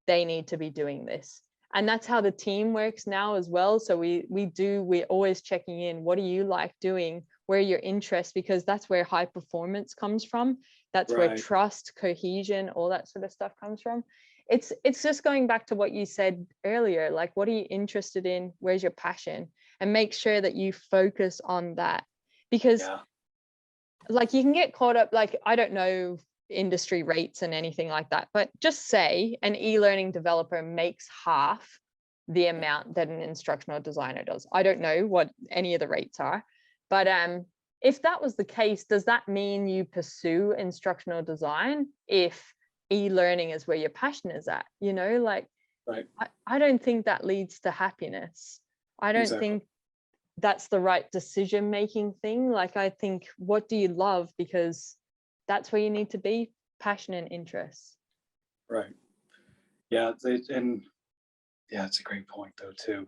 They need to be doing this. And that's how the team works now as well. So we're always checking in. What do you like doing? Where are your interests? Because that's where high performance comes from. That's where trust, cohesion, all that sort of stuff comes from. It's just going back to what you said earlier, like, what are you interested in? Where's your passion? And make sure that you focus on that. Because like, you can get caught up, like, I don't know industry rates and anything like that, but just say an e-learning developer makes half the amount that an instructional designer does. I don't know what any of the rates are, but if that was the case, does that mean you pursue instructional design if e-learning is where your passion is at? Like, I don't think that leads to happiness. I don't think that's the right decision making thing. Like, I think, what do you love? Because that's where you need to be, passion and interest. Right. Yeah. And yeah, it's a great point though too.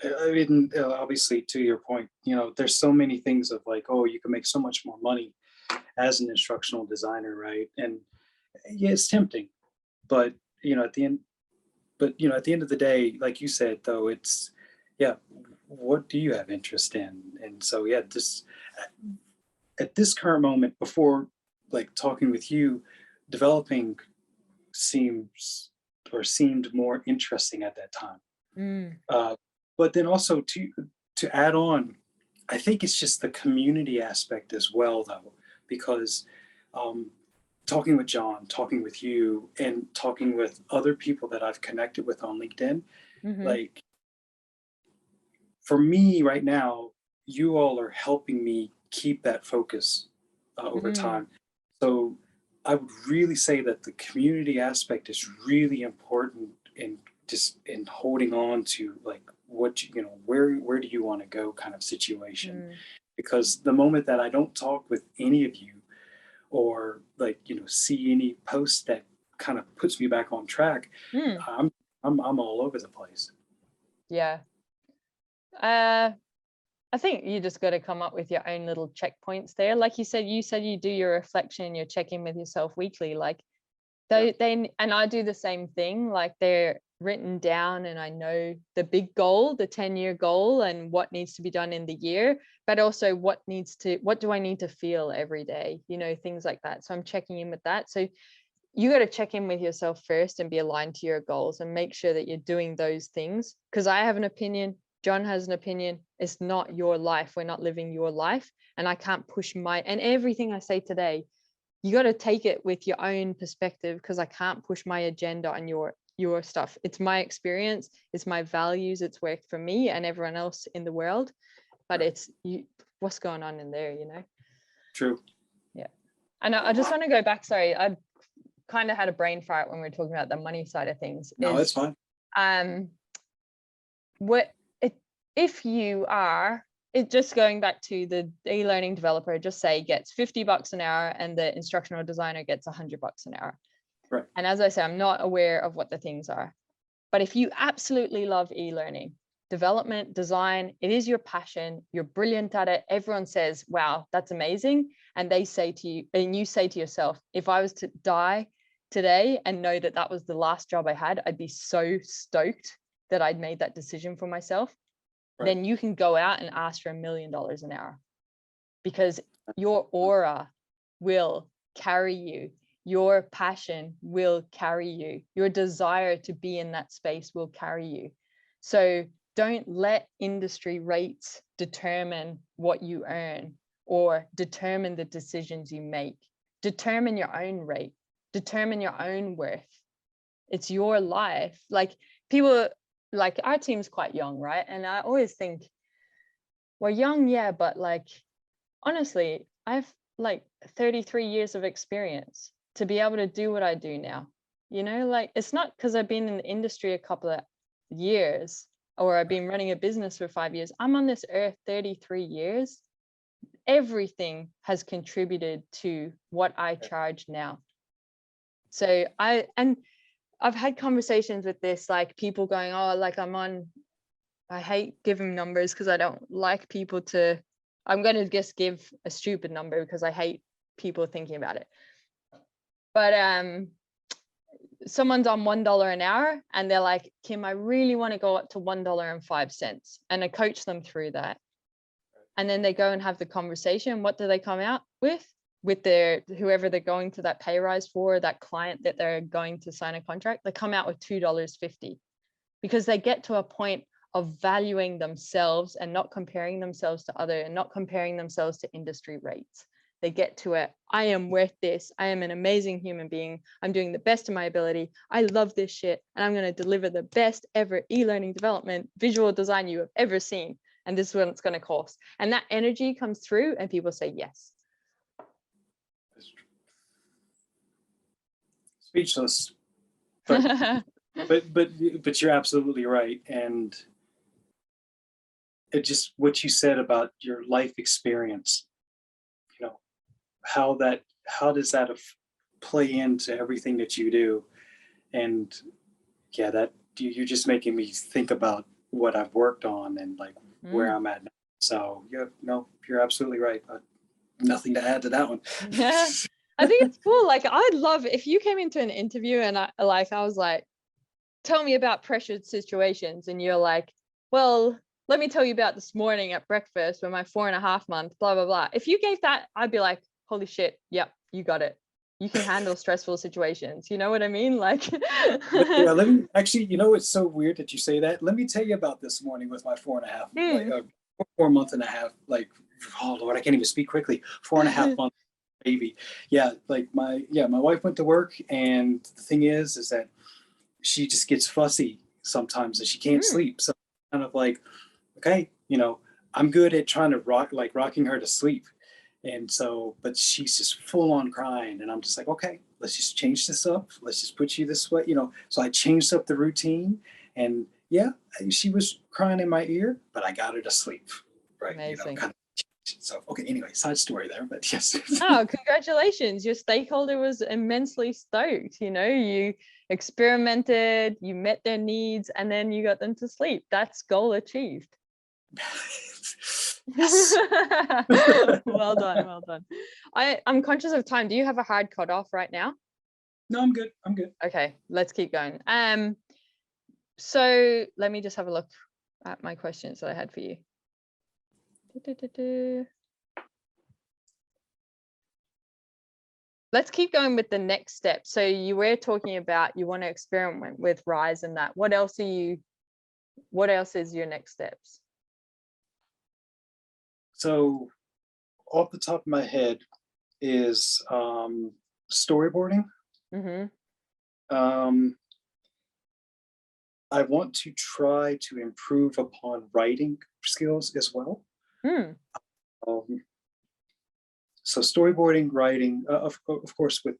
I mean, obviously, to your point, there's so many things of like, oh, you can make so much more money as an instructional designer, right? And yeah, it's tempting, but at the end, at the end of the day, like you said, though, it's what do you have interest in? And so, yeah, just at this current moment, before like talking with you, developing seemed more interesting at that time. But then also to add on, I think it's just the community aspect as well, though, because talking with John, talking with you, and talking with other people that I've connected with on LinkedIn, like for me right now, you all are helping me keep that focus over time. So I would really say that the community aspect is really important in just in holding on to like what where do you want to go kind of situation. Because the moment that I don't talk with any of you or like see any posts that kind of puts me back on track, I'm all over the place. Yeah. I think you just got to come up with your own little checkpoints there. Like you said you do your reflection, you're checking with yourself weekly. Like they and I do the same thing. Like they're written down, and I know the big goal, the 10-year goal, and what needs to be done in the year, but also what do I need to feel every day? Things like that. So I'm checking in with that. So you got to check in with yourself first and be aligned to your goals and make sure that you're doing those things. Because I have an opinion, John has an opinion. It's not your life. We're not living your life. And I can't push and everything I say today, you got to take it with your own perspective, because I can't push my agenda on your stuff. It's my experience. It's my values. It's worked for me and everyone else in the world. But it's what's going on in there, True. Yeah. And I just want to go back. Sorry, I kind of had a brain fart when we were talking about the money side of things. No, it's fine. If you are just going back to the e-learning developer, just say gets $50 an hour and the instructional designer gets $100 an hour. Right. And as I say, I'm not aware of what the things are. But if you absolutely love e-learning, development, design, it is your passion, you're brilliant at it. Everyone says, wow, that's amazing. And they say to you, and you say to yourself, if I was to die today and know that that was the last job I had, I'd be so stoked that I'd made that decision for myself. Then you can go out and ask for $1 million an hour, because your aura will carry you. Your passion will carry you. Your desire to be in that space will carry you. So don't let industry rates determine what you earn or determine the decisions you make. Determine your own rate. Determine your own worth. It's your life. Like people, like our team's quite young, right? And I always think we're young, yeah, but like honestly, I've like 33 years of experience to be able to do what I do now. Like it's not because I've been in the industry a couple of years or I've been running a business for 5 years. I'm on this earth 33 years. Everything has contributed to what I charge now. So I've had conversations with this, like people going, oh, like I hate giving numbers because I don't like people I'm going to just give a stupid number because I hate people thinking about it. But someone's on $1 an hour and they're like, Kim, I really want to go up to $1.05. And I coach them through that. And then they go and have the conversation. What do they come out with their whoever they're going to that pay rise for, that client that they're going to sign a contract? They come out with $2.50, because they get to a point of valuing themselves and not comparing themselves to other and not comparing themselves to industry rates. They get to it. I am worth this. I am an amazing human being. I'm doing the best of my ability. I love this shit. And I'm going to deliver the best ever e-learning development, visual design you have ever seen. And this is what it's going to cost. And that energy comes through and people say yes. Speechless. But you're absolutely right. And it just what you said about your life experience, how does that play into everything that you do? And yeah, that you're just making me think about what I've worked on and like where I'm at now. So yeah, no, you're absolutely right. Nothing to add to that one. Yeah, I think it's cool. Like I'd love if you came into an interview and I was like, tell me about pressured situations, and you're like, well, let me tell you about this morning at breakfast with my 4.5-month, blah, blah, blah. If you gave that, I'd be like, holy shit, yep, you got it. You can handle stressful situations. You know what I mean? Like, Yeah, let me actually, it's so weird that you say that. Let me tell you about this morning with my 4.5, 4 month and a half, like, oh Lord, I can't even speak quickly. 4.5 month baby. Yeah, like my wife went to work, and the thing is that she just gets fussy sometimes and she can't sleep. So kind of like, okay, I'm good at trying to rocking her to sleep. And so, but she's just full on crying. And I'm just like, okay, let's just change this up. Let's just put you this way, So I changed up the routine, and yeah, she was crying in my ear, but I got her to sleep. Right. Amazing. Kind of. So, okay, anyway, side story there, but yes. Oh, congratulations. Your stakeholder was immensely stoked. You experimented, you met their needs, and then you got them to sleep. That's goal achieved. Well done. Well done. I'm conscious of time. Do you have a hard cutoff right now? No, I'm good. I'm good. Okay, let's keep going. So let me just have a look at my questions that I had for you. Let's keep going with the next step. So you were talking about you want to experiment with Rise and that. What else is your next steps? So off the top of my head is storyboarding. I want to try to improve upon writing skills as well. So storyboarding, writing, of course, with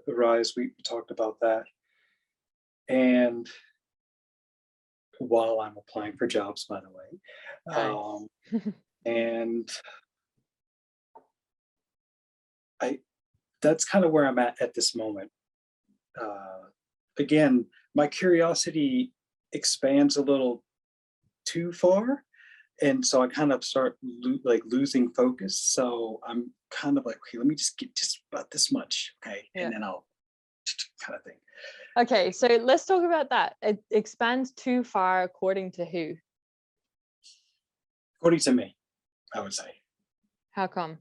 Rise, we talked about that. And while I'm applying for jobs, by the way, Nice. and that's kind of where I'm at this moment. Again, my curiosity expands a little too far, and so I kind of start losing focus. So I'm kind of like, okay, let me just get just about this much, okay, and then I'll kind of thing. Okay, so let's talk about that. It expands too far according to who? According to me, I would say. How come?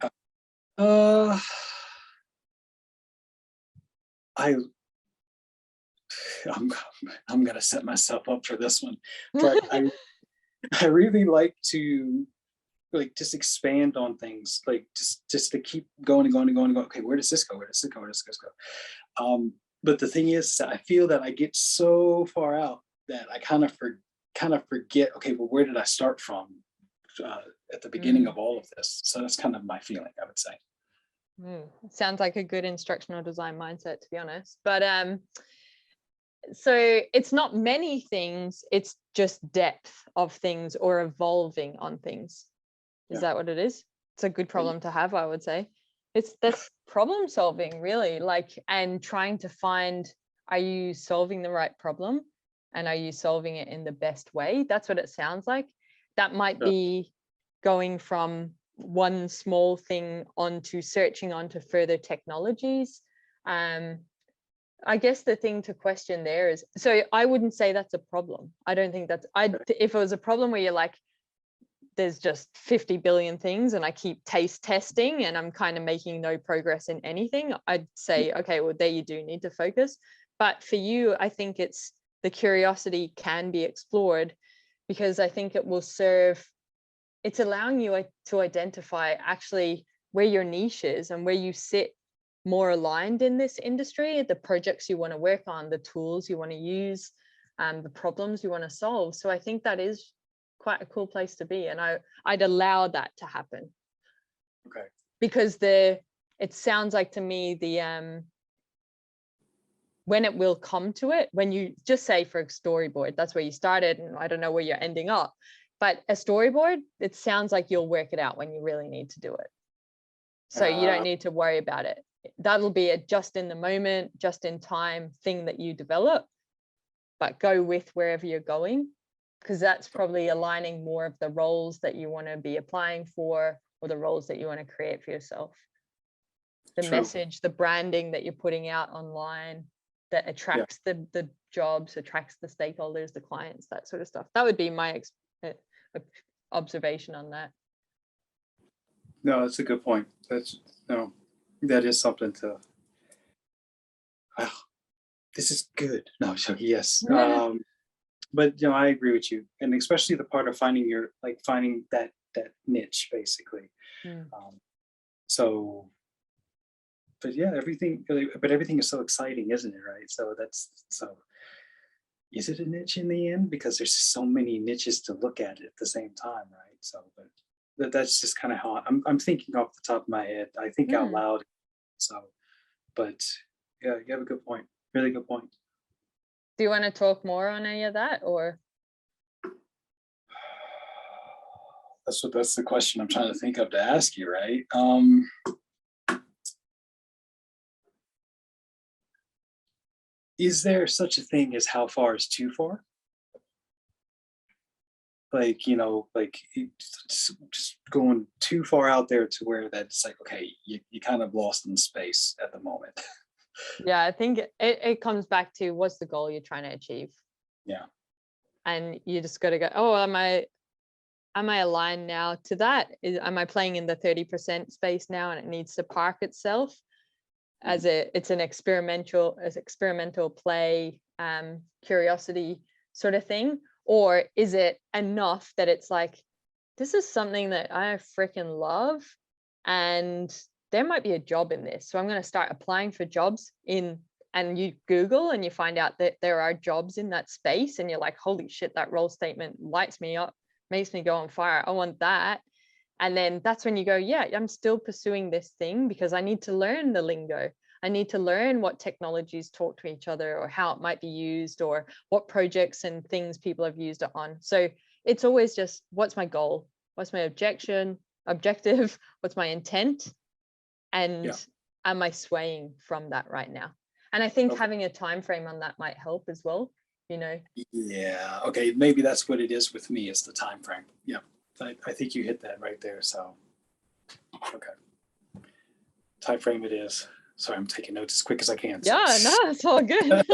I'm gonna set myself up for this one, but I really like to just expand on things, like just to keep going and going and going and going. Okay, where does this go? Where does this go? Where does this go? But the thing is, I feel that I get so far out that I kind of forget. Okay, well, where did I start from at the beginning of all of this? So that's kind of my feeling, I would say. Sounds like a good instructional design mindset, to be honest. But so it's not many things, it's just depth of things or evolving on things. Is that what it is? It's a good problem to have, I would say. That's problem solving, really, and trying to find, are you solving the right problem, and are you solving it in the best way? That's what it sounds like. That might be going from one small thing onto searching onto further technologies. I guess the thing to question there is, so I wouldn't say that's a problem. I don't think if it was a problem where you're like, there's just 50 billion things and I keep taste testing and I'm kind of making no progress in anything, I'd say, okay, well, there you do need to focus. But for you, I think it's the curiosity can be explored, because I think it will serve, it's allowing you to identify actually where your niche is and where you sit more aligned in this industry, the projects you want to work on, the tools you want to use, the problems you want to solve. So I think that is quite a cool place to be, and I'd allow that to happen. Okay. Because it sounds like to me when it will come to it, when you just say for a storyboard, that's where you started, and I don't know where you're ending up, but a storyboard, it sounds like you'll work it out when you really need to do it. So you don't need to worry about it. That'll be a just in the moment, just in time thing that you develop, but go with wherever you're going, because that's probably aligning more of the roles that you want to be applying for, or the roles that you want to create for yourself. The message, the branding that you're putting out online that attracts the jobs, attracts the stakeholders, the clients, that sort of stuff. That would be my observation on that. No, that's a good point. That is something to. Wow, this is good. No, so yes. But I agree with you, and especially the part of finding finding that niche, basically. Mm. So, but yeah, everything is so exciting, isn't it? Right. So is it a niche in the end? Because there's so many niches to look at the same time, right? So, but that's just kind of how I'm thinking off the top of my head. I think out loud. So, but yeah, you have a good point. Really good point. Do you want to talk more on any of that, or? That's the question I'm trying to think of to ask you, right? Is there such a thing as how far is too far? Like, just going too far out there to where that's like, okay, you kind of lost in space at the moment. Yeah, I think it comes back to what's the goal you're trying to achieve. Yeah. And you just got to go, oh, am I aligned now to that? Am I playing in the 30% space now and it needs to park itself as it's an experimental play, curiosity sort of thing? Or is it enough that it's like, this is something that I freaking love and there might be a job in this. So I'm going to start applying for jobs and you Google and you find out that there are jobs in that space and you're like, holy shit, that role statement lights me up, makes me go on fire. I want that. And then that's when you go, yeah, I'm still pursuing this thing because I need to learn the lingo. I need to learn what technologies talk to each other or how it might be used or what projects and things people have used it on. So it's always just, what's my goal? What's my objective? What's my intent? And am I swaying from that right now? And I think having a time frame on that might help as well, Yeah. Okay. Maybe that's what it is with me, is the time frame. Yeah. I think you hit that right there. So, okay. Time frame it is. Sorry, I'm taking notes as quick as I can. Yeah, no, it's all good.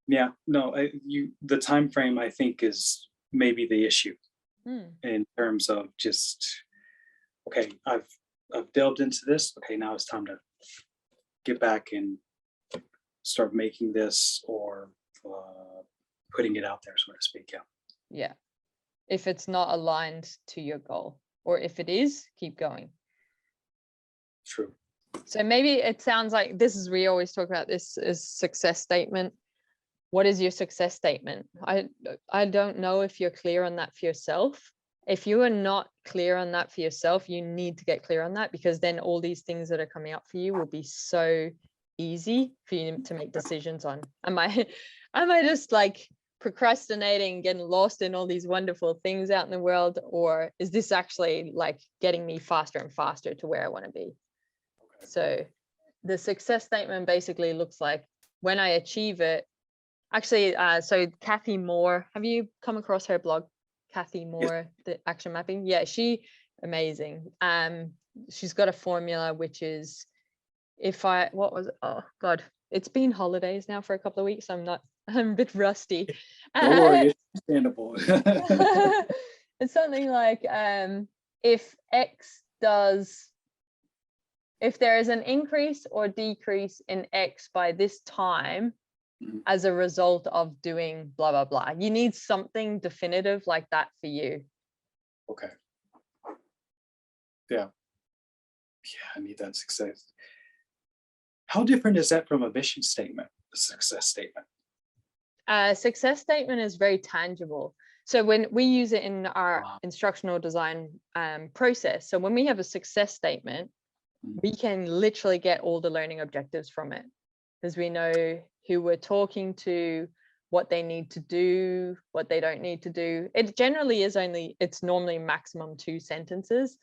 Yeah, no, the time frame I think is maybe the issue in terms of just, okay, I've delved into this. Okay, now it's time to get back and start making this or putting it out there, so to speak. Yeah. Yeah. If it's not aligned to your goal, or if it is, keep going. True. So maybe it sounds like we always talk about this as success statement. What is your success statement? I don't know if you're clear on that for yourself. If you are not clear on that for yourself, you need to get clear on that, because then all these things that are coming up for you will be so easy for you to make decisions on. Am I just like procrastinating, getting lost in all these wonderful things out in the world, or is this actually like getting me faster and faster to where I want to be? Okay. So the success statement basically looks like, when I achieve it. Actually, so Kathy Moore, have you come across her blog? Kathy Moore, the action mapping. Yeah, amazing. She's got a formula which is, oh God, it's been holidays now for a couple of weeks. I'm a bit rusty. Don't worry, it's understandable. It's something like, if there is an increase or decrease in X by this time, as a result of doing blah, blah, blah. You need something definitive like that for you. Okay. Yeah. Yeah, I need that success. How different is that from a mission statement, a success statement? Success statement is very tangible. So when we use it in our instructional design process, so when we have a success statement, we can literally get all the learning objectives from it, because we know who we're talking to, what they need to do, what they don't need to do. It generally is it's normally maximum 2 sentences,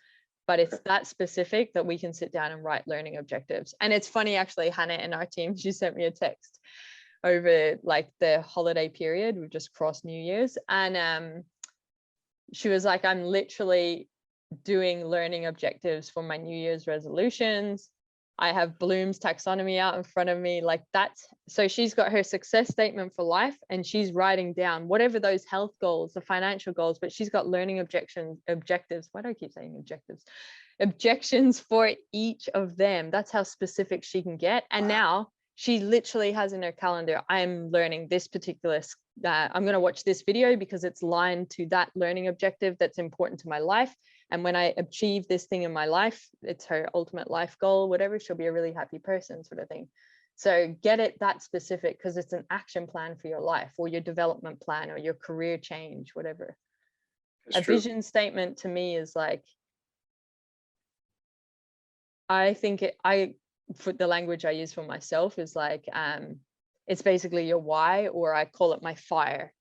but it's that specific that we can sit down and write learning objectives. And it's funny, actually, Hannah in our team, she sent me a text over like the holiday period. We've just crossed New Year's, and she was like, I'm literally doing learning objectives for my New Year's resolutions. I have Bloom's taxonomy out in front of me. Like that's, so she's got her success statement for life and she's writing down whatever those health goals, the financial goals, but she's got learning objectives. Why do I keep saying objectives? Objections for each of them. That's how specific she can get. And now she literally has in her calendar, I'm learning this particular, I'm going to watch this video because it's aligned to that learning objective that's important to my life. And when I achieve this thing in my life, it's her ultimate life goal, whatever, she'll be a really happy person, sort of thing. So get it that specific because it's an action plan for your life or your development plan or your career change, whatever. That's A true. vision statement to me is like, I think for the language I use for myself is like, it's basically your why, or I call it my fire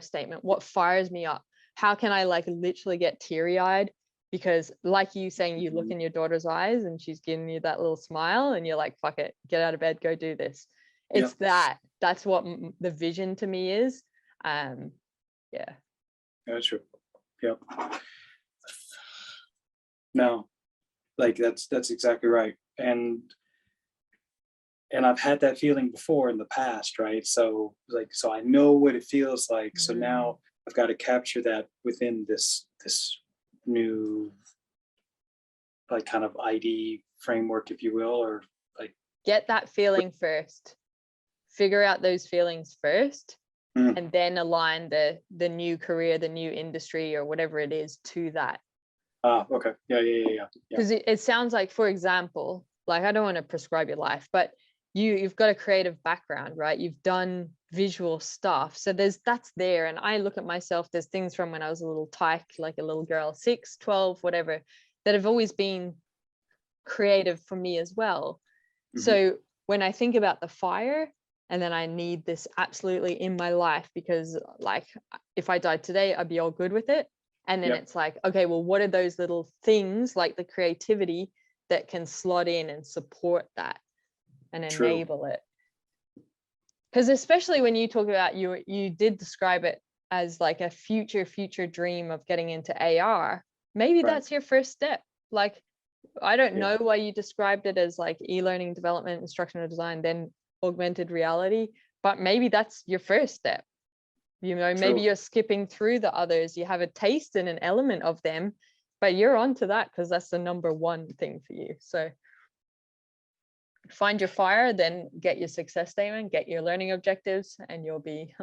statement. What fires me up? How can I like literally get teary-eyed? Because like you saying, you look in your daughter's eyes and she's giving you that little smile and you're like, fuck it, get out of bed, go do this. It's that's what the vision to me is. Yeah. That's true. Yep. No, like that's exactly right. And I've had that feeling before in the past, right? So like, so I know what it feels like. So now I've got to capture that within this new like kind of ID framework, if you will, or like get that feeling first. Figure out those feelings first, and then align the new career, the new industry, or whatever it is to that. Okay. Yeah. Because it sounds like, for example, like I don't want to prescribe your life, but you've got a creative background, right? You've done visual stuff. So that's there. And I look at myself, there's things from when I was a little tyke, like a little girl, 6, 12, whatever, that have always been creative for me as well. So when I think about the fire, and then I need this absolutely in my life, because like if I died today, I'd be all good with it. And then it's like, okay, well, what are those little things like the creativity that can slot in and support that and enable it? Because especially when you talk about, you did describe it as like a future dream of getting into AR. Maybe that's your first step. Like, I don't know why you described it as like e-learning development, instructional design, then augmented reality, but maybe that's your first step. You know, maybe you're skipping through the others. You have a taste and an element of them, but you're onto that because that's the number one thing for you. So find your fire, then get your success statement, get your learning objectives, and you'll be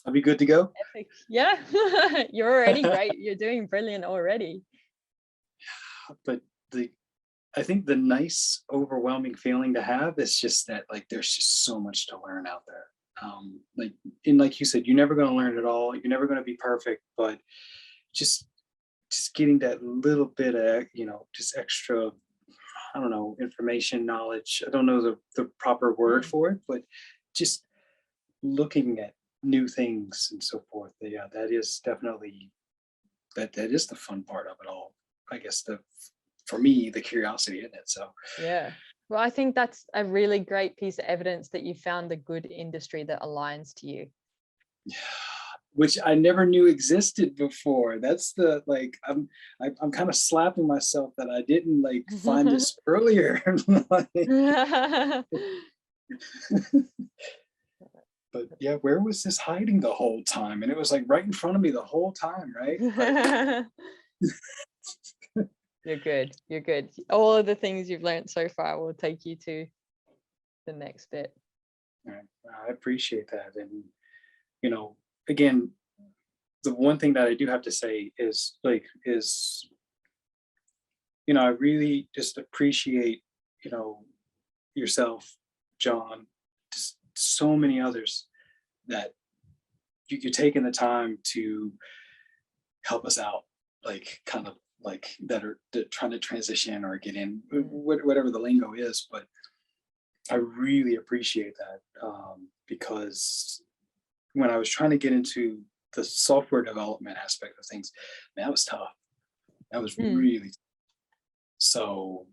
I'll be good to go. Epic. Yeah. You're already great. You're doing brilliant already. But I think the nice overwhelming feeling to have is just that like there's just so much to learn out there. Like you said, you're never going to learn it all, you're never going to be perfect, but just getting that little bit of, just extra, I don't know, information, knowledge, I don't know the proper word for it, but just looking at new things and so forth. Yeah, that is definitely that is the fun part of it all, I guess. For me, the curiosity in it. So yeah, well, I think that's a really great piece of evidence that you found the good industry that aligns to you. Yeah, which I never knew existed before. That's the like I'm kind of slapping myself that I didn't like find this earlier. But yeah, where was this hiding the whole time? And it was like right in front of me the whole time, right? Like, You're good. You're good. All of the things you've learned so far will take you to the next bit. I appreciate that. And, again, the one thing that I do have to say is I really just appreciate, yourself, John, just so many others that you're taking the time to help us out, like kind of like that are trying to transition or get in, whatever the lingo is. But I really appreciate that because when I was trying to get into the software development aspect of things, man, that was tough. That was really so.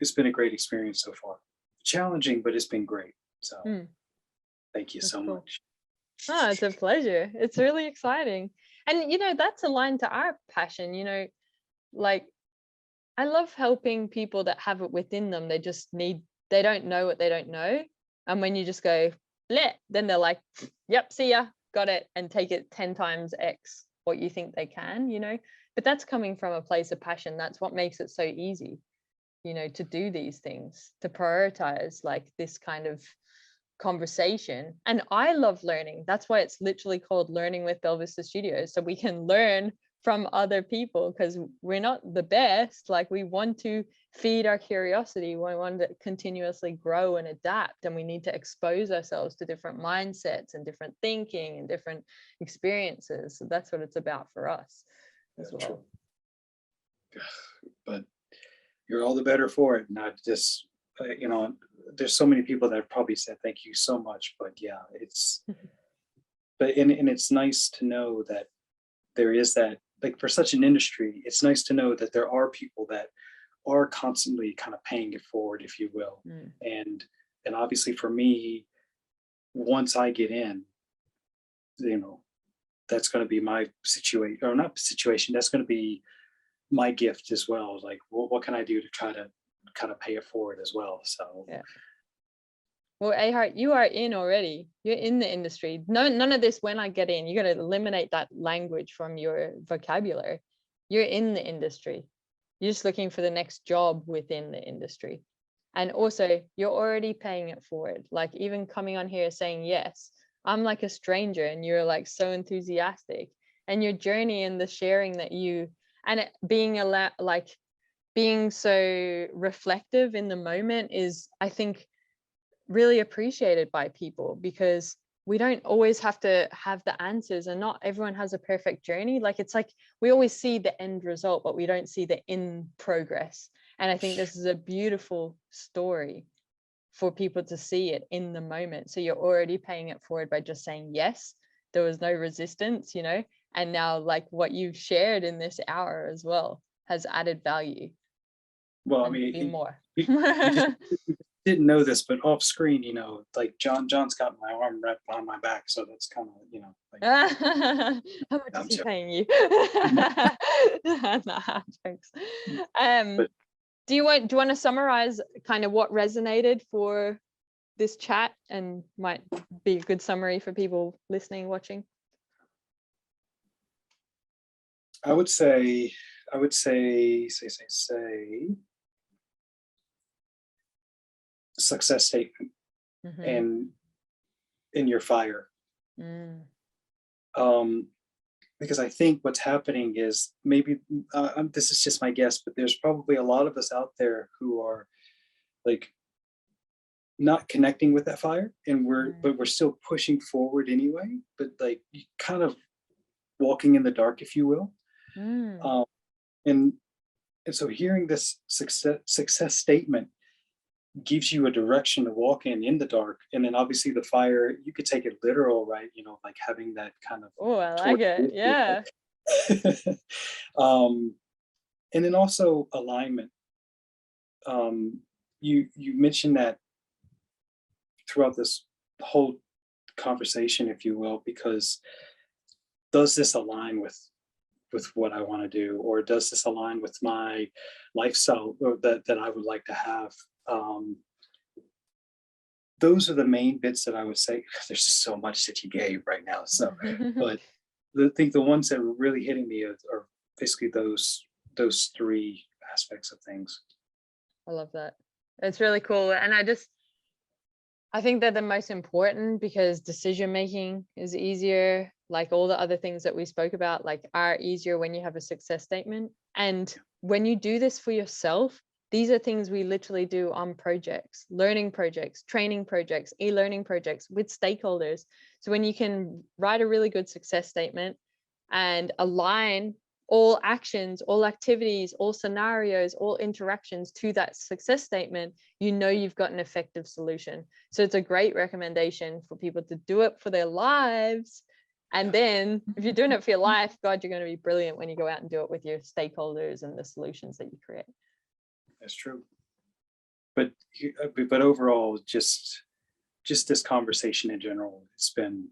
It's been a great experience so far. Challenging, but it's been great. So thank you so much. Oh, it's a pleasure. It's really exciting. And, that's aligned to our passion, like I love helping people that have it within them. They don't know what they don't know. And when you just go, bleh, then they're like, yep, see ya, got it, and take it 10 times X what you think they can, But that's coming from a place of passion. That's what makes it so easy, to do these things, to prioritize like this kind of conversation. And I love learning. That's why it's literally called Learning with Belvista Studios. So we can learn from other people, because we're not the best. Like, we want to feed our curiosity. We want to continuously grow and adapt, and we need to expose ourselves to different mindsets and different thinking and different experiences. So that's what it's about for us as well. But you're all the better for it. Not just, there's so many people that have probably said thank you so much, but yeah, it's, and it's nice to know that there is that, like, for such an industry, it's nice to know that there are people that are constantly kind of paying it forward, if you will. And obviously for me, once I get in, that's going to be my situation, or not situation, that's going to be my gift as well. Like, what can I do to try to kind of pay it forward as well? So yeah. Well, Ahart, you are in already. You're in the industry. No, none of this when I get in. You got to eliminate that language from your vocabulary. You're in the industry. You're just looking for the next job within the industry. And also, you're already paying it forward. Like, even coming on here saying yes, I'm like a stranger, and you're like so enthusiastic. And your journey and the sharing that you, and it being being so reflective in the moment is, I think, really appreciated by people, because we don't always have to have the answers, and not everyone has a perfect journey. Like, it's like we always see the end result, but we don't see the in progress. And I think this is a beautiful story for people to see it in the moment. So you're already paying it forward by just saying yes. There was no resistance, and now, like, what you've shared in this hour as well has added value. Well, I mean, more. you just didn't know this, but off screen, like John's got my arm wrapped behind my back, so that's kind of, like, how much is he paying you? Nah, thanks. But Do you want to summarize kind of what resonated for this chat, and might be a good summary for people listening, watching? I would say success statement and in your fire. Because I think what's happening is, maybe this is just my guess, but there's probably a lot of us out there who are like not connecting with that fire, and we're still pushing forward anyway, but like kind of walking in the dark, if you will. And so hearing this success statement gives you a direction to walk in the dark. And then obviously the fire, you could take it literal, right? Like having that kind of, oh, I like it. Yeah. And then also alignment. You mentioned that throughout this whole conversation, if you will, because does this align with what I want to do, or does this align with my lifestyle, or that I would like to have? Those are the main bits that I would say. There's just so much that you gave right now. So, but I think the ones that were really hitting me are basically those three aspects of things. I love that. It's really cool. And I think they're the most important, because decision making is easier. Like, all the other things that we spoke about, like, are easier when you have a success statement. And when you do this for yourself, these are things we literally do on projects, learning projects, training projects, e-learning projects with stakeholders. So when you can write a really good success statement and align all actions, all activities, all scenarios, all interactions to that success statement, you've got an effective solution. So it's a great recommendation for people to do it for their lives. And then if you're doing it for your life, God, you're going to be brilliant when you go out and do it with your stakeholders and the solutions that you create. That's true. But overall, just this conversation in general, it's been,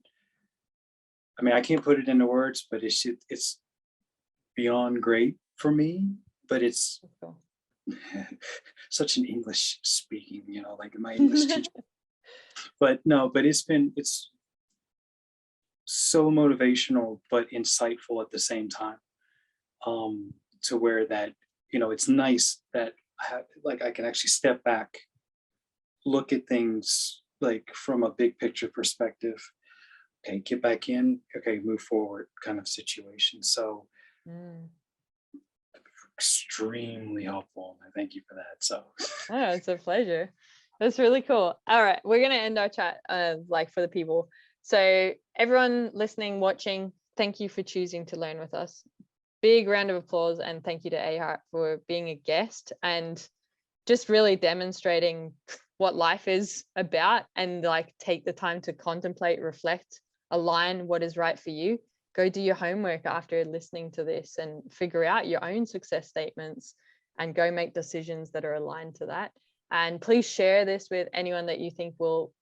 I mean, I can't put it into words, but it's beyond great for me. But it's such an English speaking, like my English teacher. But no, but it's so motivational but insightful at the same time. To where that, it's nice that like I can actually step back, look at things like from a big picture perspective. Okay, get back in. Okay, move forward, kind of situation. So Mm. extremely helpful. And I thank you for that. So Oh, it's a pleasure. That's really cool. All right, we're gonna end our chat like for the people. So everyone listening, watching, thank you for choosing to learn with us. Big round of applause, and thank you to Ahart for being a guest and just really demonstrating what life is about, and like take the time to contemplate, reflect, align what is right for you. Go do your homework after listening to this and figure out your own success statements and go make decisions that are aligned to that. And please share this with anyone that you think will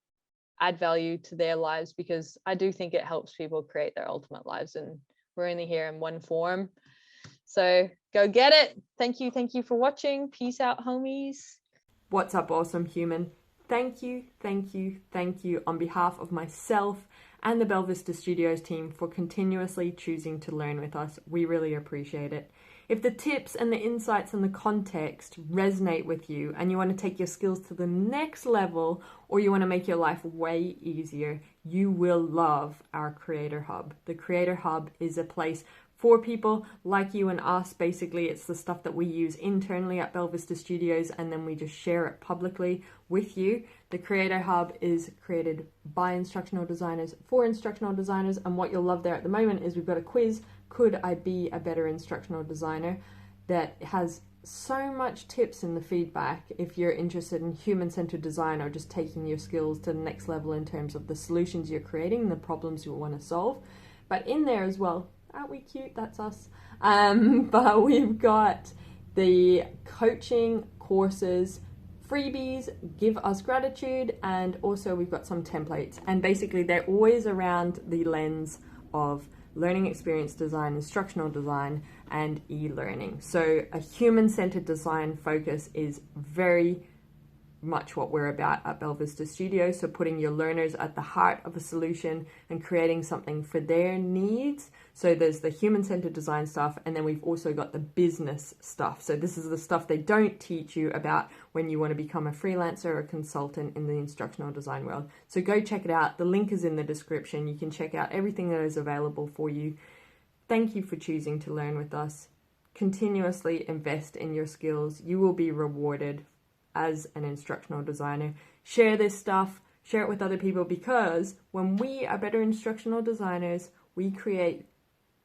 add value to their lives, because I do think it helps people create their ultimate lives, and we're only here in one form. So go get it. Thank you for watching. Peace out, homies. What's up, awesome human? Thank you on behalf of myself and the Belvista Studios team for continuously choosing to learn with us. We really appreciate it. If the tips and the insights and the context resonate with you and you want to take your skills to the next level, or you want to make your life way easier, you will love our Creator Hub. The Creator Hub is a place for people like you and us. Basically, it's the stuff that we use internally at Belvista Studios, and then we just share it publicly with you. The Creator Hub is created by instructional designers for instructional designers, and what you'll love there at the moment is we've got a quiz, could I be a better instructional designer, that has so much tips in the feedback if you're interested in human-centered design or just taking your skills to the next level in terms of the solutions you're creating, the problems you want to solve. But in there as well, aren't we cute? That's us. But we've got the coaching courses, freebies, give us gratitude, and also we've got some templates. And basically they're always around the lens of learning experience design, instructional design, and e-learning. So a human-centered design focus is very much what we're about at Belvista Studios. So putting your learners at the heart of a solution and creating something for their needs. So there's the human-centered design stuff, and then we've also got the business stuff. So this is the stuff they don't teach you about when you want to become a freelancer or a consultant in the instructional design world. So go check it out. The link is in the description. You can check out everything that is available for you. Thank you for choosing to learn with us. Continuously invest in your skills. You will be rewarded as an instructional designer. Share this stuff, share it with other people, because when we are better instructional designers, we create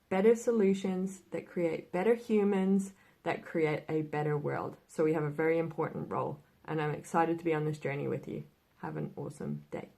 better solutions that create better humans, that create a better world. So we have a very important role, and I'm excited to be on this journey with you. Have an awesome day.